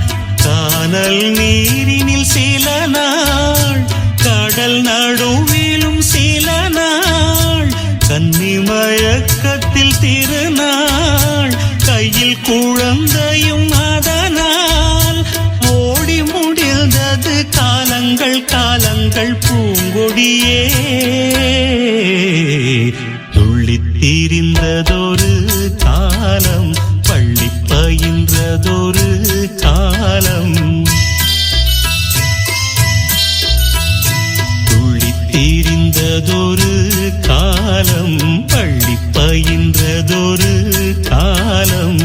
கானல் நீரினில் சில நாள், கடல் நடுவிலும் சில நாள், கன்னி மயக்கத்தில் திருநாள், கையில் குழந்தையும் அதனால் ஓடி முடிந்தது காலங்கள் காலங்கள். பூங்கொடியே துள்ளித்திரிந்ததொரு காலம், பள்ளி பயின்றதொரு காலம், துள்ளித்திரிந்ததொரு காலம், பள்ளி பயின்றதொரு காலம்.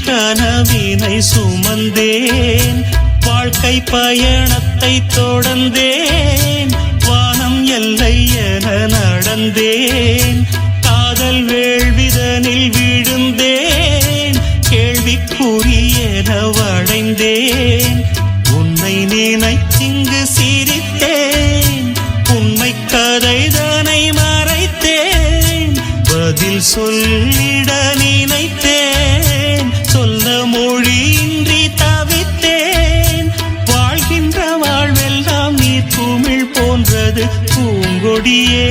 கனவினை சுமந்தேன், வாழ்க்கை பயணத்தை தொடர்ந்தேன், வானம் எல்லை என நடந்தேன், காதல் வேள்விதனில் விழுந்தேன், கேள்விக்குரியென வளைந்தேன், உன்னை நினைத்திங்கு சிரித்தேன், உண்மை கதைதனை மறைத்தேன், பதில் சொல்லிட நினைத்தேன், சொல்ல மொழியின்றி தவித்தேன், வாழ்கின்ற வாழ்வெல்லாம் நீர் குமிழ் போன்றது. பூங்கொடியே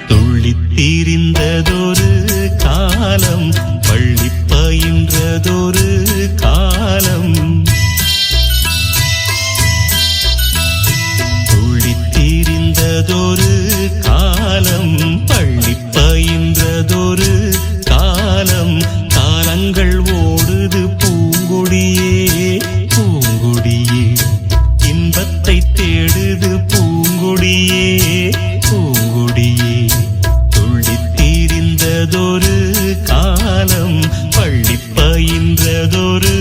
துள்ளித்திரிந்ததொரு காலம், பள்ளி பயின்றதொரு காலம், துள்ளித்திரிந்ததொரு காலம், பள்ளி பயின்றதொரு காலம். காலங்கள் ஓடுது பூங்கொடியே பூங்கொடியே, இன்பத்தை தேடுது பூங்கொடியே பூங்கொடியே, துள்ளித்திரிந்ததொரு காலம், பள்ளி பயின்றதொரு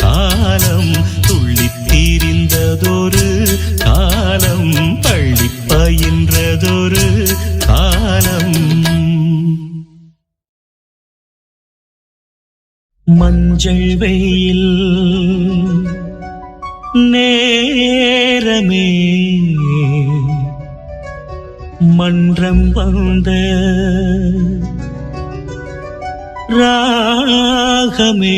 காலம், துள்ளித்திரிந்ததொரு காலம், பள்ளி பயின்றதொரு காலம். மஞ்சள் வெயில் நேரமே, மன்றம் வந்த ராகமே,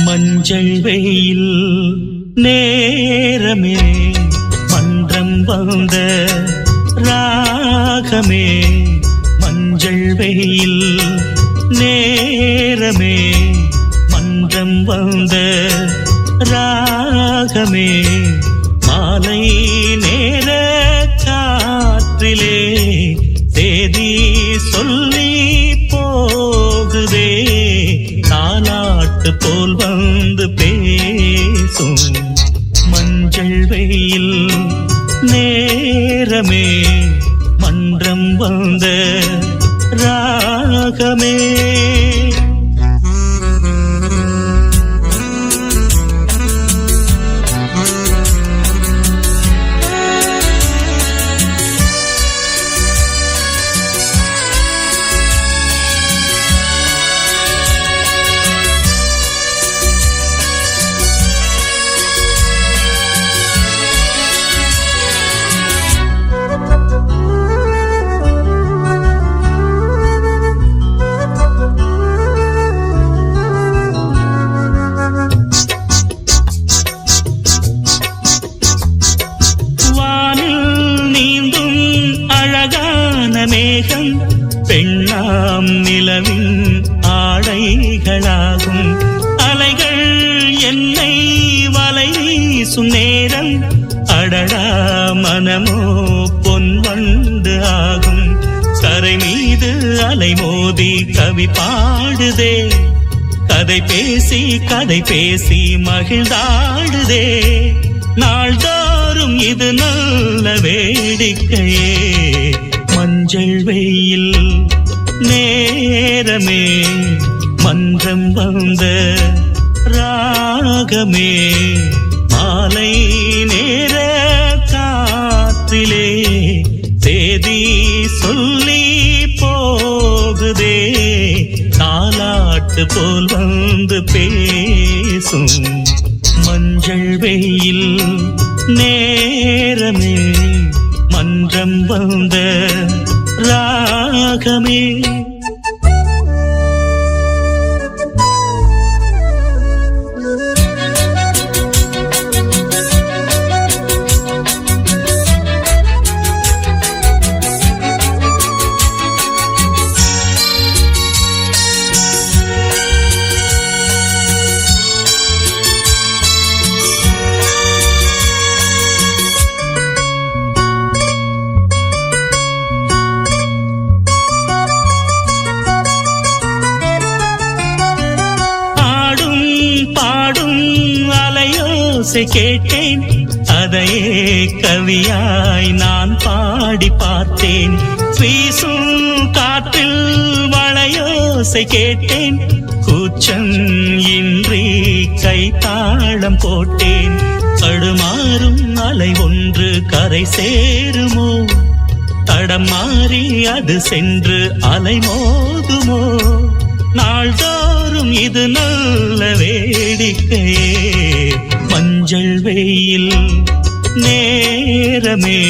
மஞ்சள் வெயில் நேரமே, மன்றம் வந்த ராகமே, மஞ்சள் வெயில் நேரமே, மன்றம் வந்த ராகமே, மாலை நேர காற்றிலே தேதி சொல்லி போகுதே, தாலாட்டு போல் வந்து பேசும் மஞ்சள் வெயில் நேரமே, மன்றம் வந்த ராகமே. மனமோ பொன் வண்டு ஆகும். கரை மீது அலை மோதி கவி பாடுதே, கதை பேசி மகிழ்ந்தாடுதே. நாள்தோறும் இது நல்ல வேடிக்கையே. மஞ்சள் வெயில் நேரமே மன்றம் வந்த ராகமே, மாலை நேர காற்றிலே தேதி சொல்லி போகுதே. தாலாட்டு போல் வந்து பேசும் மஞ்சள் வெயில் நேரமே மன்றம் வந்த ராகமே. கேட்டேன் அதையே கவியாய் நான் பாடி பார்த்தேன். வீசும் காற்றில் வளையோசை கேட்டேன், கூச்சம் இன்றி கைத்தாளம் போட்டேன். தடுமாறும் அலை ஒன்று கரை சேருமோ, தடம் மாறி அது சென்று அலை மோதுமோ. நாள்தோறும் இது நல்ல வேடிக்கையே. மஞ்சள் வெயில் நேரமே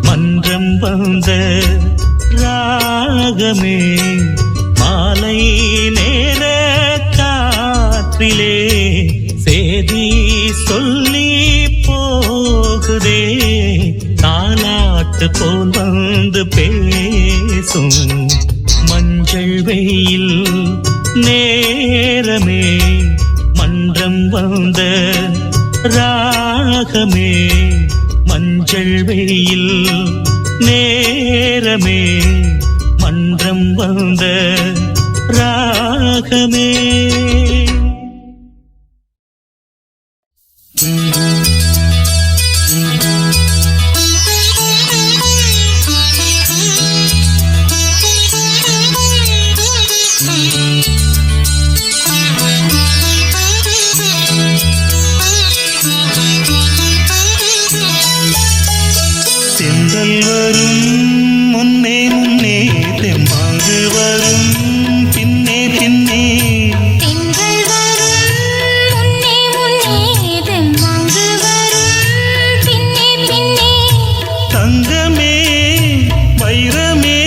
மன்றம் வந்த ராகமே, மாலை நேர காற்றிலே சேதி சொல்லி போகுதே. தாலாட்டு போல் வந்து பேசும் மஞ்சள் வெயில் நேரமே மன்றம் வந்த ராகமே. மஞ்சள் வெயில் நேரமே மன்றம் வந்த ராகமே. தென்றல் வரும் முன்னே முன்னே, தெம்மாங்கு வரும் பின்னே பின்னே. தென்றல் வரும் முன்னே முன்னே, தெம்மாங்கு வரும் பின்னே பின்னே. தங்கமே வைரமே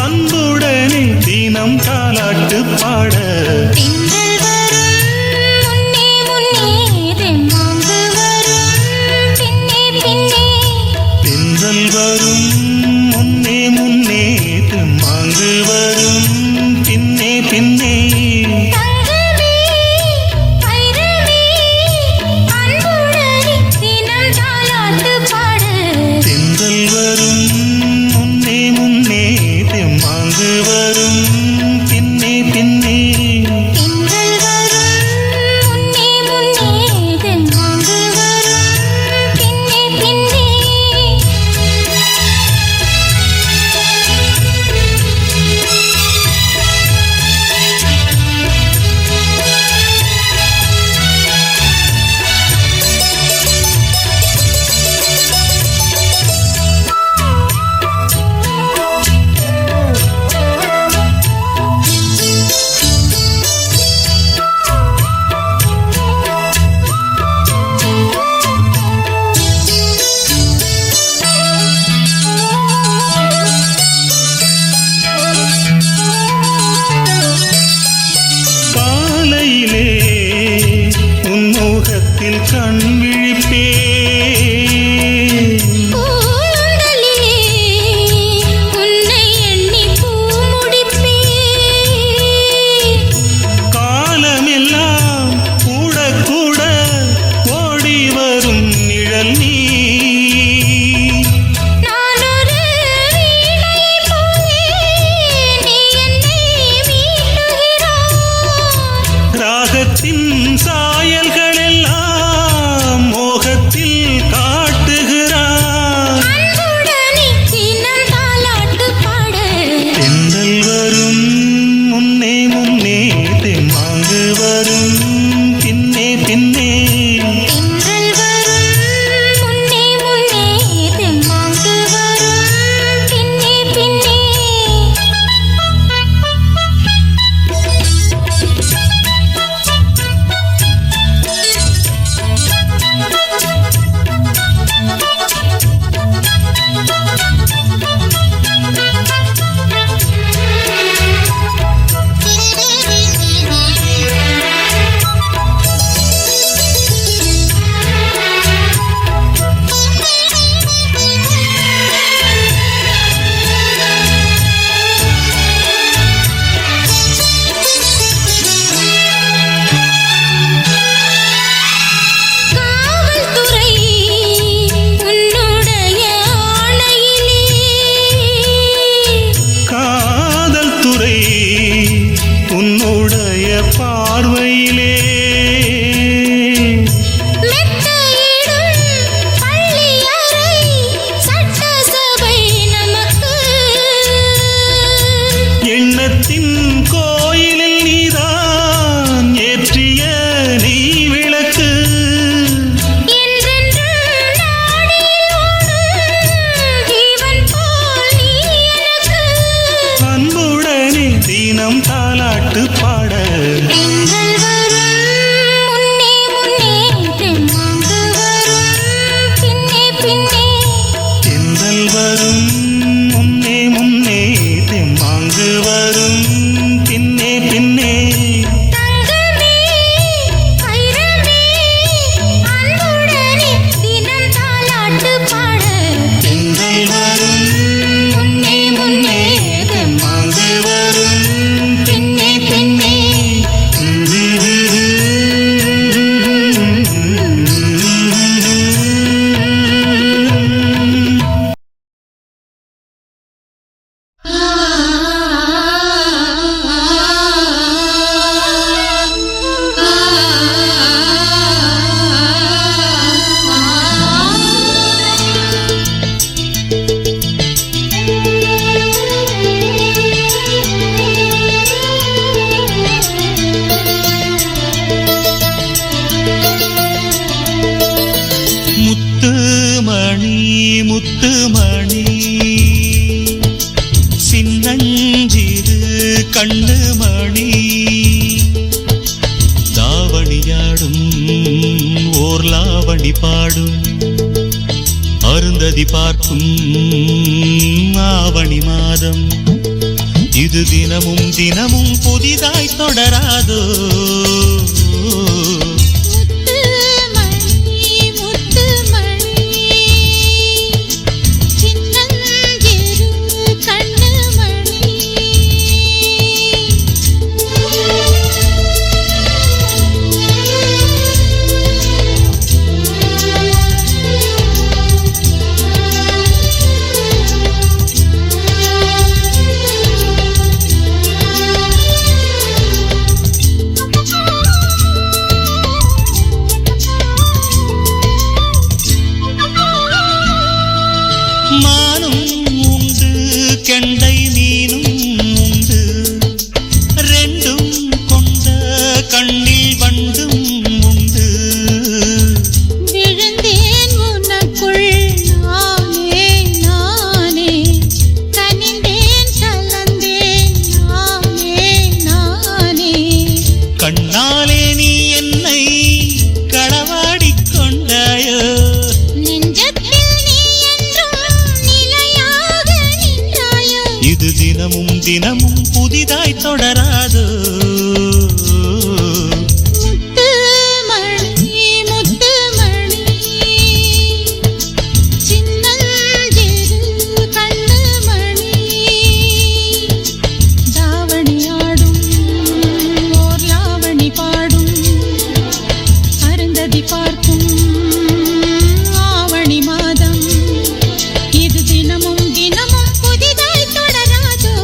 அன்புடனே தினம் தாலாட்டு பாட. தென்றல் வரும் முன்னே முன்னே, தெம்மாங்கு வரும் பின்னே பின்னே. தென்றல் வரும் முன்னே முன்னே, தெம்மாங்கு வரும் பின்னே பின்னே. தங்கமே வைரமே அன்புடனே தினம் தாலாட்டு பாடு. தென்றல் வரும் முன்னே முன்னே, தெம்மாங்கு வரும் பின்னே பின்னே. தென்றல் வரும் முன்னே முன்னே, தெம்மாங்கு வரும் பின்னே பின்னே. காலையிலே உன்முகத்தில் கண் விழிப்பே. பூந்தலிலே உன்னை எண்ணி பூ முடிப்பே. காலமெல்லாம் கூட கூட ஓடி வரும் நிழல் நீ. மணி முத்து மணி சின்னஞ்சிறு கண்ணு மணி தாவணியாடும் ஓர் லாவணி பாடும் அருந்ததி பார்க்கும் ஆவணி மாதம் இது தினமும் தினமும் புதிதாய் தொடராதோ கெண்டை மீனும் உண்டு ரெண்டும் கொண்ட கண்ணில் வண்டும் உண்டு விழுந்தேன் உனக்குள் நானே நானே கனிந்தேன் கலந்தேன் நானே நானே கண்ணாலே நீ என்னை களவாடிக் கொண்டாயோ இது தினமும் தினமும் புதிதாய் தொடராதோ முத்து மணி முத்து மணி சின்னஞ்சிறு கண்ணு மணி தாவணியாடும் ஓர் லாவணி பாடும் அருந்ததி பார்க்கும் ஆவணி மாதம் இது தினமும் தினமும் புதிதாய் தொடராதோ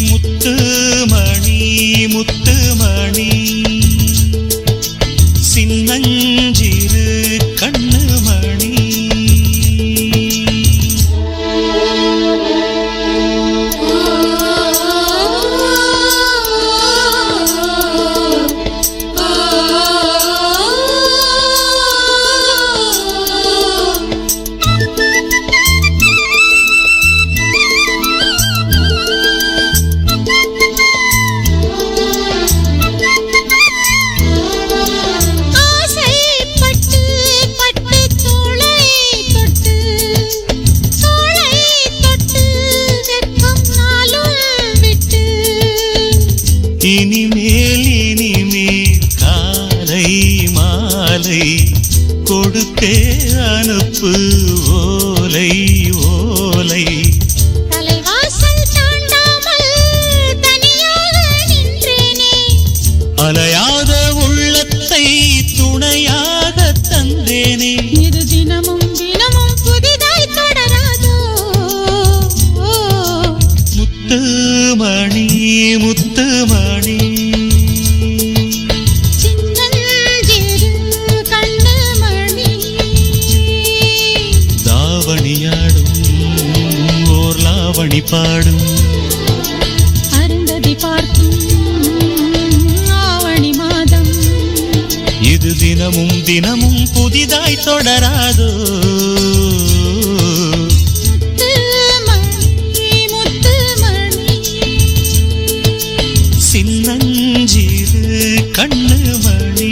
முத்து மணி சின்னஞ்சிறு கண்ணு மணி இனிமேல் காலை மாலை கொடுத்தே அனுப்பு ஓலை ஓலை தலைவாசல் தாண்டாமல் தனியாக நின்றேனே அலையாத உள்ளத்தை துணையாக தந்தேனே இது தினமும் தினமும் புதிதாய் தொடராதோ முத்து மணி சின்னஞ்சிறு கண்ணு மணி தாவணியாடும் ஓர் லாவணி பாடும் அருந்ததி பார்க்கும் ஆவணி மாதம் இது தினமும் தினமும் புதிதாய் தொடராதோ முத்து மணி சின்னஞ்சிறு கண்ணு மணி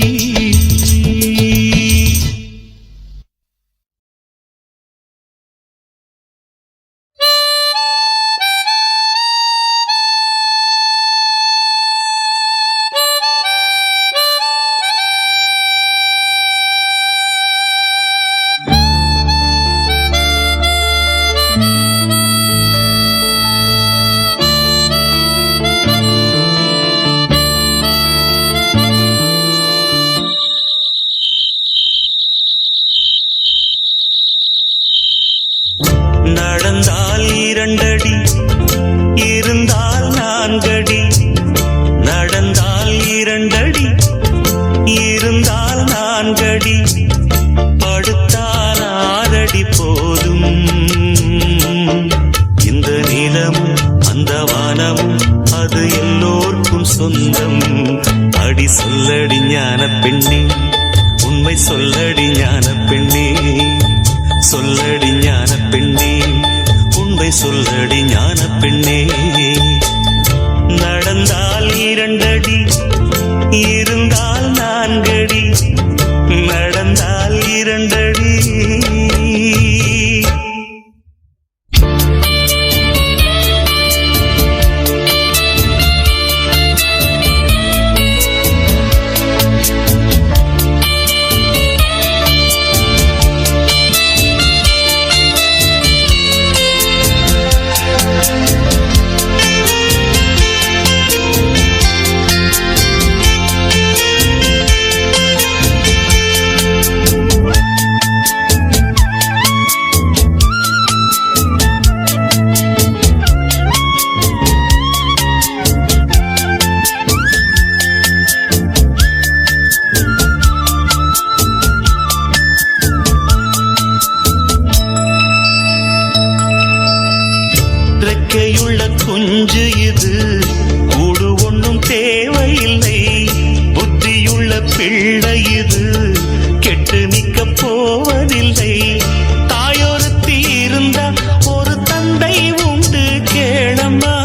நடந்தால் 2 அடி இருந்தால் 4 அடி நடந்தால் 2 அடி இருந்தால் 4 அடி படுத்தால் 6 அடி போதும் இந்த நிலமும் அந்த வானமும் அது எல்லோர்க்கும் சொந்தம் அடி சொல்லடி ஞான பெண்ணே உண்மை சொல்லடி ஞான பெண்ணே ரெக்கையுள்ள குஞ்சு இது, கூடு ஒன்றும் தேவையில்லை. புத்தியுள்ள பிள்ளை இது, கெட்டு நிக்க போவதில்லை. தாயொருத்தி இருந்தா ஒரு தந்தை உண்டு கேளம்மா.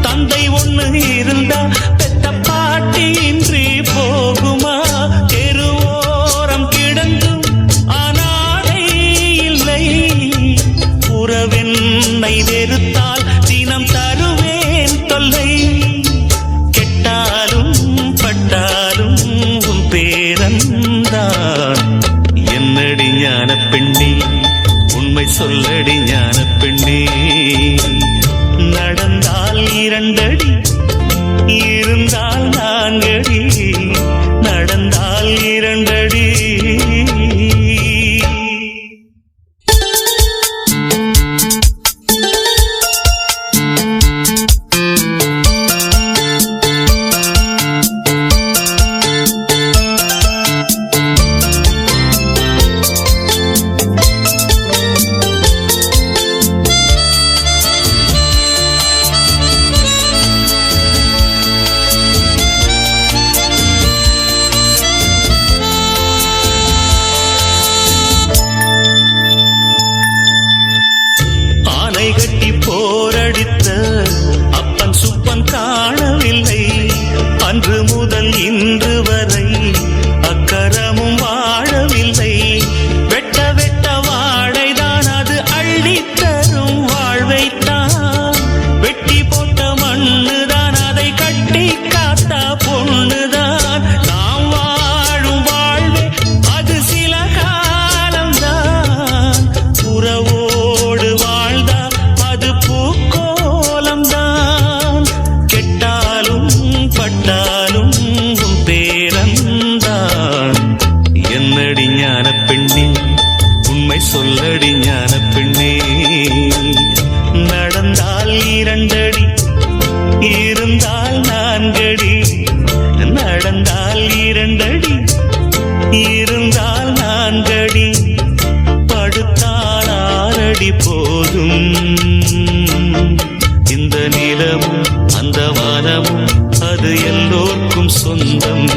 தந்தை ஒண்ணு இருந்தா பெத்த பாட்டி இன்றி போகுமா? தெருவோரம் கிடந்தும் அனாதை இல்லை. உறவென்னை வெறுத்தால் தினம் தருவேன் தொல்லை. கெட்டாலும் பட்டாலும் உன் பேரந்தான். என்னடி ஞான பெண்ணே, உண்மை சொல்லடி ஞான பெண்ணே. நடந்தால் 2 அடி, இருந்தால் 4 அடி. நடந்தால் 2 அடி. கட்டி போரடித்த அப்பன் சுப்பன் காணவில்லை. அன்று முதல் இன்று வரை அக்கரமும் வாழவில்லை. வெட்ட வெட்ட வாழைதான் அது அள்ளித்தரும் வாழ்வைத்தான். வெட்டி போட்ட மண்ணுதான் அதை கட்டி காத்தா பொண்ணுதான். நாம் வாழும் வாழ்வே அது சில காலம்தான். உறவோடு வாழ்ந்தா அது பூக்கோலம்தான். கெட்டாலும் பட்டாலும் உன் பேரந்தான். என்னடி ஞான பெண்ணே, உண்மை சொல்லடி ஞான பெண்ணே. நடந்தால் 2 அடி, இருந்தால் 4 அடி. நடந்தால் 2 அடி, இருந்தால் 4 அடி. படுத்தால் 6 அடி போதும். இந்த நிலமும் அந்த வானமும் அது எல்லோர்க்கும் சொந்தம்.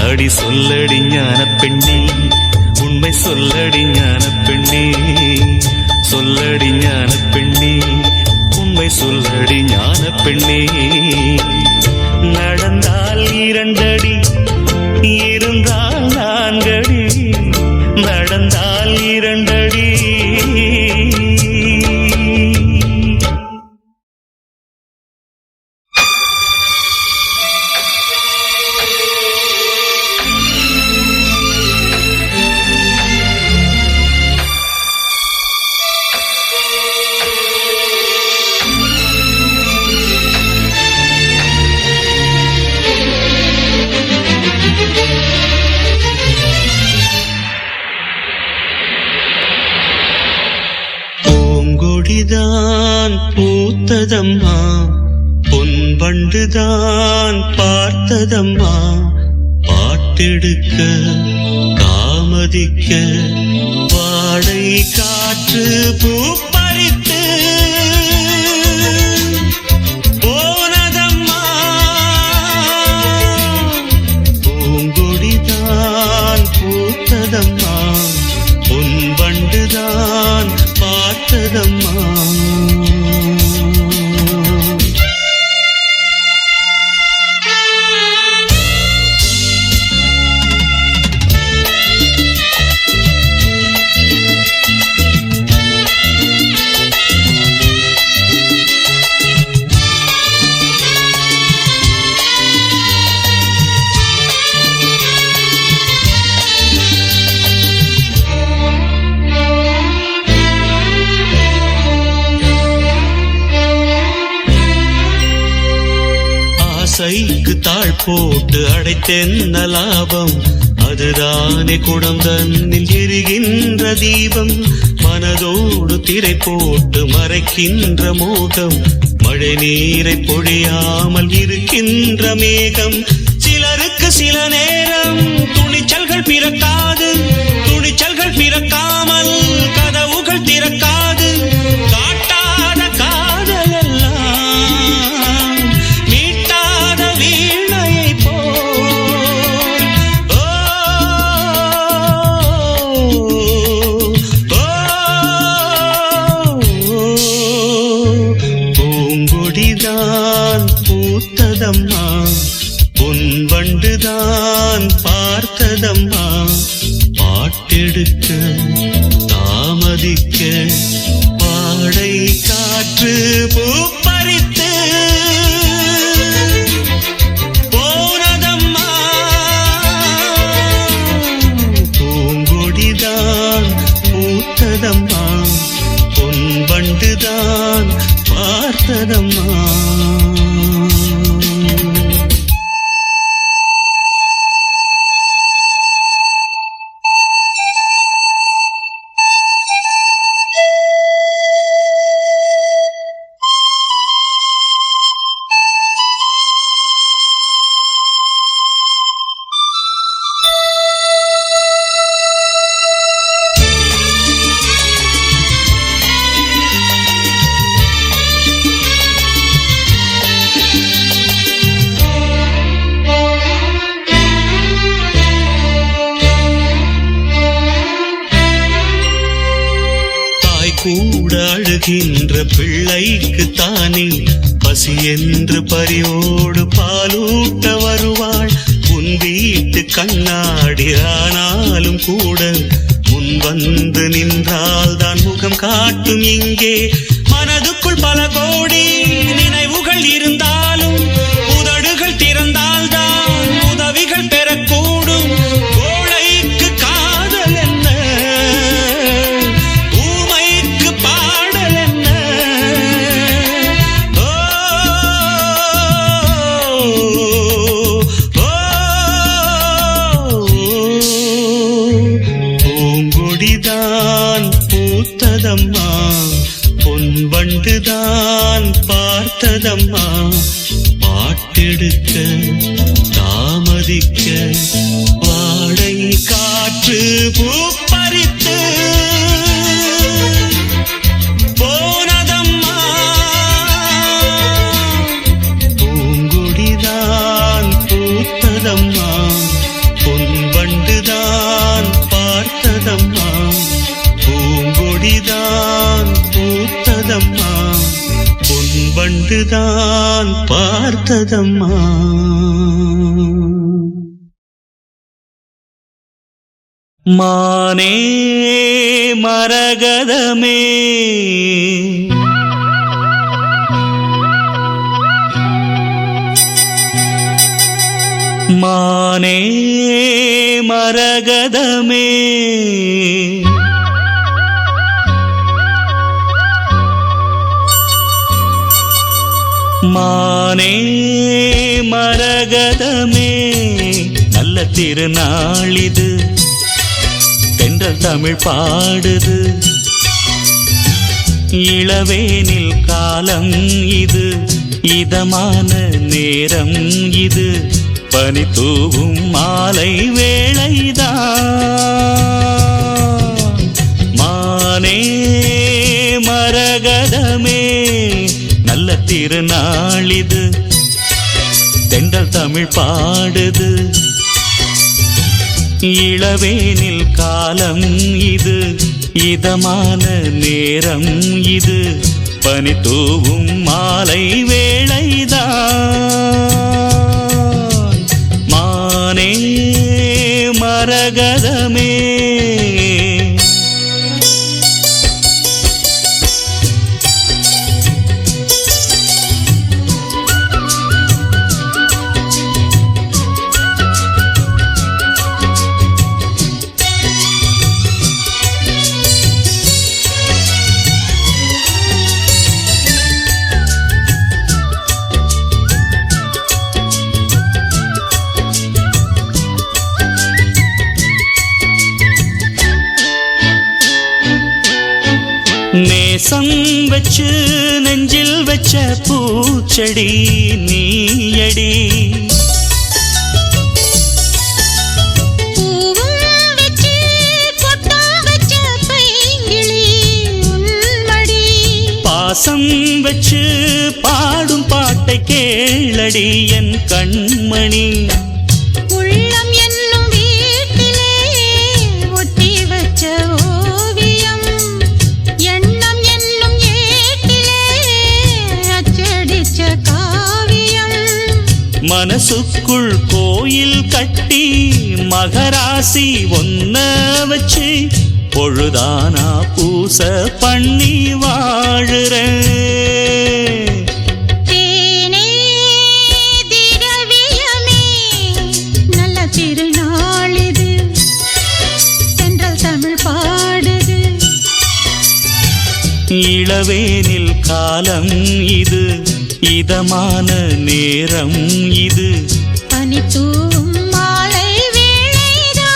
அடி சொல்லடி ஞான பெண்ணே, உண்மை சொல்லடி ஞான பெண்ணே. சொல்லடி ஞான பெண்ணே, உண்மை சொல்லடி ஞான பெண்ணே. நடந்தால் 2 அடி, இருந்தால் 4 அடி. நடந்தால் 2 அடி. பூங்கொடிதான் பூத்ததம்மா, பொன் வண்டுதான் பார்த்ததம்மா. பாட்டெடுக்க காமதிக்க வாடை காற்று பூ பறித்து போனதம்மா. பூங்கொடிதான் பூத்ததம்மா, பொன் வண்டுதான் பார்த்ததம்மா. ஆசைக்கு தாழ் போட்டு அடைத்தென்ன லாபம்? அதுதானே குடம் தன்னில் எரிகின்ற தீபம். மனதோடு திரை போட்டு மறைக்கின்ற மோகம். மழை நீரை பொழியாமல் இருக்கின்ற மேகம். சிலருக்கு சில நேரம் துணிச்சல்கள் பிறக்காது. துணிச்சல்கள் பிறக்காமல் கதவுகள் திறக்காது. காட்டாத காதல் பூ பறித்து போனதம்மா பூங்கொடிதான் பூத்ததம்மா பொன் வண்டுதான் பார்த்ததம்மா. கூட அழுகின்ற பிள்ளைக்கு தானே பசி என்று பரியோடு பாலூட்ட வருவாள். உன் வீட்டு கண்ணாடி ஆனாலும் கூட முன் வந்து நின்றால் தான் முகம் காட்டும். இங்கே மனதுக்குள் பல கோடி நினைவுகள் இருந்தாலும் உதடுகள் திறந்தால் தான் உதவிகள் பெறக்கூடும். கோழைக்கு காதல் என்ன, பூத்ததம்மா பொன் வண்டுதான் பார்த்ததம்மா. பாட்டெடுக்க தாமதிக்க வாடை காற்று பூ பறித்து போனதம்மா பூங்கொடிதான் பூத்ததம்மா பொன் வண்டுதான் பார்த்ததம்மா. பூங்கொடிதான் பூத்ததம்மா பொன் வண்டுதான் பார்த்ததம்மா. மானே மரகதமே மானே மரகதமே மானே மரகதமே நல்ல திருநாளிது தென்றல் தமிழ் பாடுது. இளவேனில் காலம் இது இதமான நேரம் இது பனி தூவும் மாலை வேளைதான். மானே மரகதமே நல்ல திருநாளிது தென்றல் தமிழ் பாடுது. இளவேனில் காலம் இது இதமான நேரம் இது பனி தூவும் மாலை வேளைதான். மானே மரகதமே நேசம் வச்சு நெஞ்சில் வச்ச பூச்செடி நீயடி. பாசம் வச்சு பாடும் பாட்டை கேளடி என் கண்மணி. உள்ளம் என்னும் வீட்டிலே ஒட்டி வச்ச ஓவியம் எண்ணம் என்னும் ஏட்டிலே அச்சடிச்ச காவியம். மனசுக்குள் கோயில் கட்டி மகராசி ஒன்ன வச்சு பொழுதானா பூச பண்ணி வாழுறேன். இளவேனில் காலம் இது, இதமான நேரம் இது, பனித்தூவும் மாலை வேளைதான்.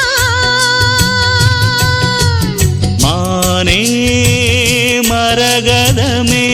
மானே மரகதமே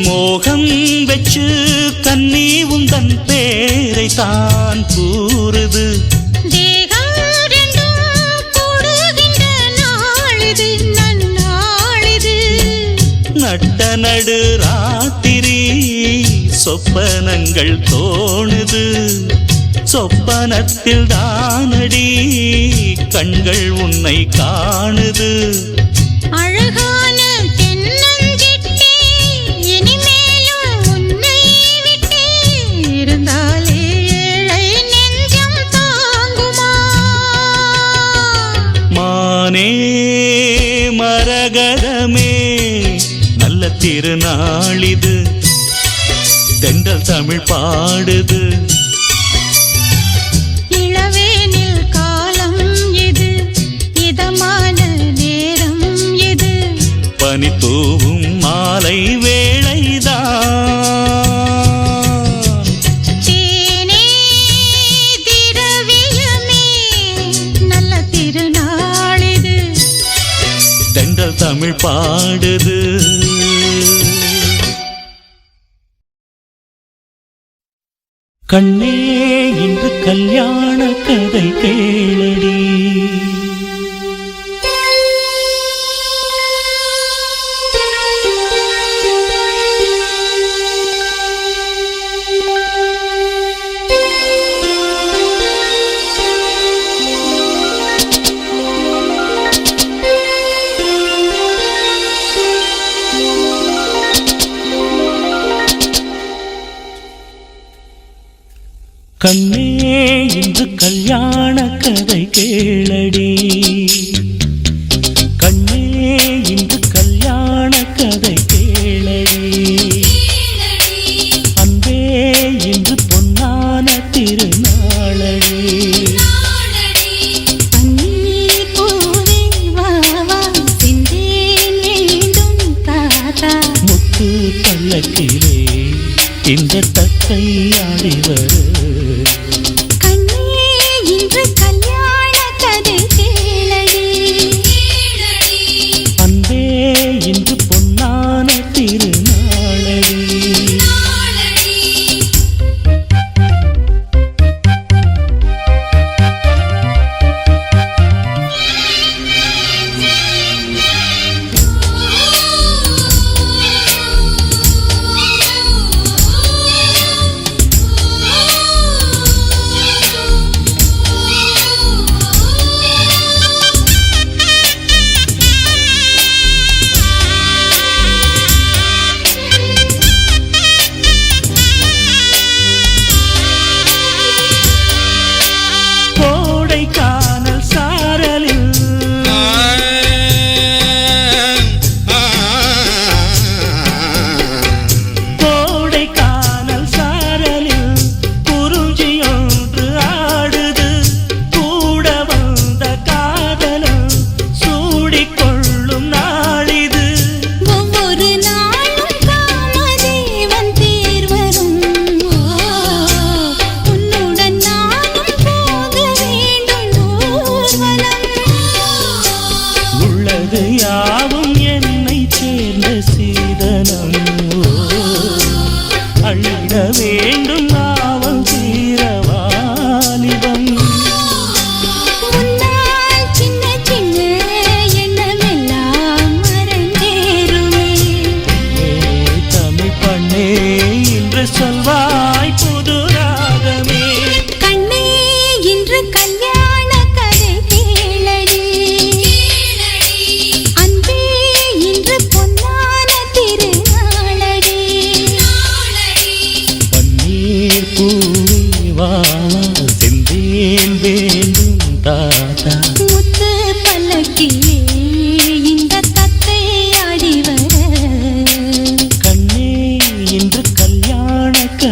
மோகம் வெச்சு கன்னி உந்தன் பேரை தான் கூறுது. தேகம் ரெண்டும் கூடுகின்ற நாளிது நன்னாளிது. நட்ட நடு ராத்திரி சொப்பனங்கள் தோணுது. சொப்பனத்தில் தானடி கண்கள் உன்னை காணுது. அழகான தென்னஞ்சிட்டே இனிமேலும் உன்னை விட்டே இருந்தாலே ஏழை நெஞ்சம் தாங்குமா? மானே மரகதமே நல்ல திருநாளிது, தென்றல் தமிழ் பாடுது. இளவேனில் காலம் இது, இதமான நேரம் இது, பனி தூவும் மாலை வேளைதான். தேனே திரவியமே நல்ல திருநாளிது, தென்றல் தமிழ் பாடுது. கண்ணே இன்று கல்யாண கதை கேளடி. கண்ணே இன்று கல்யாண கதை கேளடி. கண்ணே இன்று கல்யாண கதை கேளடி. அன்பே இன்று பொன்னான திருநாளடி. பன்னீர் பூவே வா வா சிந்தேன் வேண்டும் தாத்தா. முத்து பல்லக்கிலே இந்த தத்தை ஆடிவர். கண்ணே இன்று கல்யாண கதை கேளடி. அன்பே இன்று பொன்னான திருநாளடி.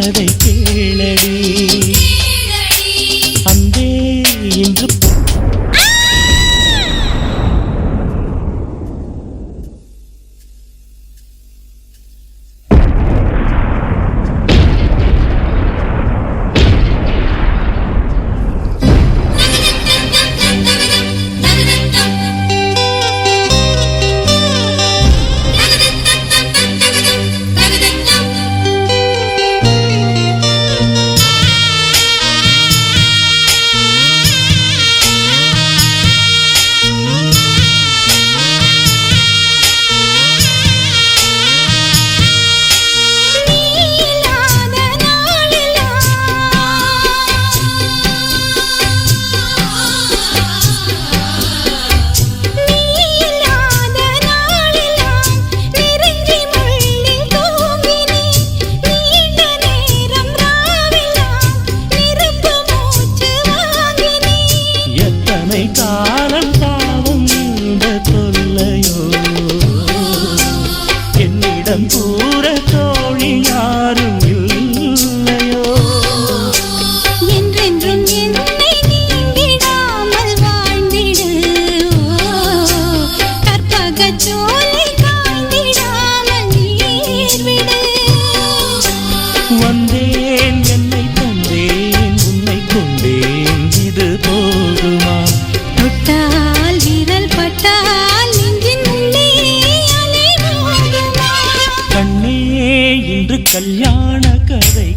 கதை கேளடி அன்பே இன்று காலம் பாவம் இந்த தொல்லையோ என்னிடம் கூற தோழி யாரும் இல்லையோ என்றென்றும் என்னை நீங்கிடாமல் வாழ்ந்திடு கற்பகச் சோலை காய்ந்திடாமல் நீர்விடு வந்தேன் என்னை தந்தேன் உன்னை கொண்டேன் இது போதுமா தொட்டால் விரல் பட்டால் நெஞ்சின் உள்ளே அலை மோதுமா கண்ணே இன்று கல்யாண கதை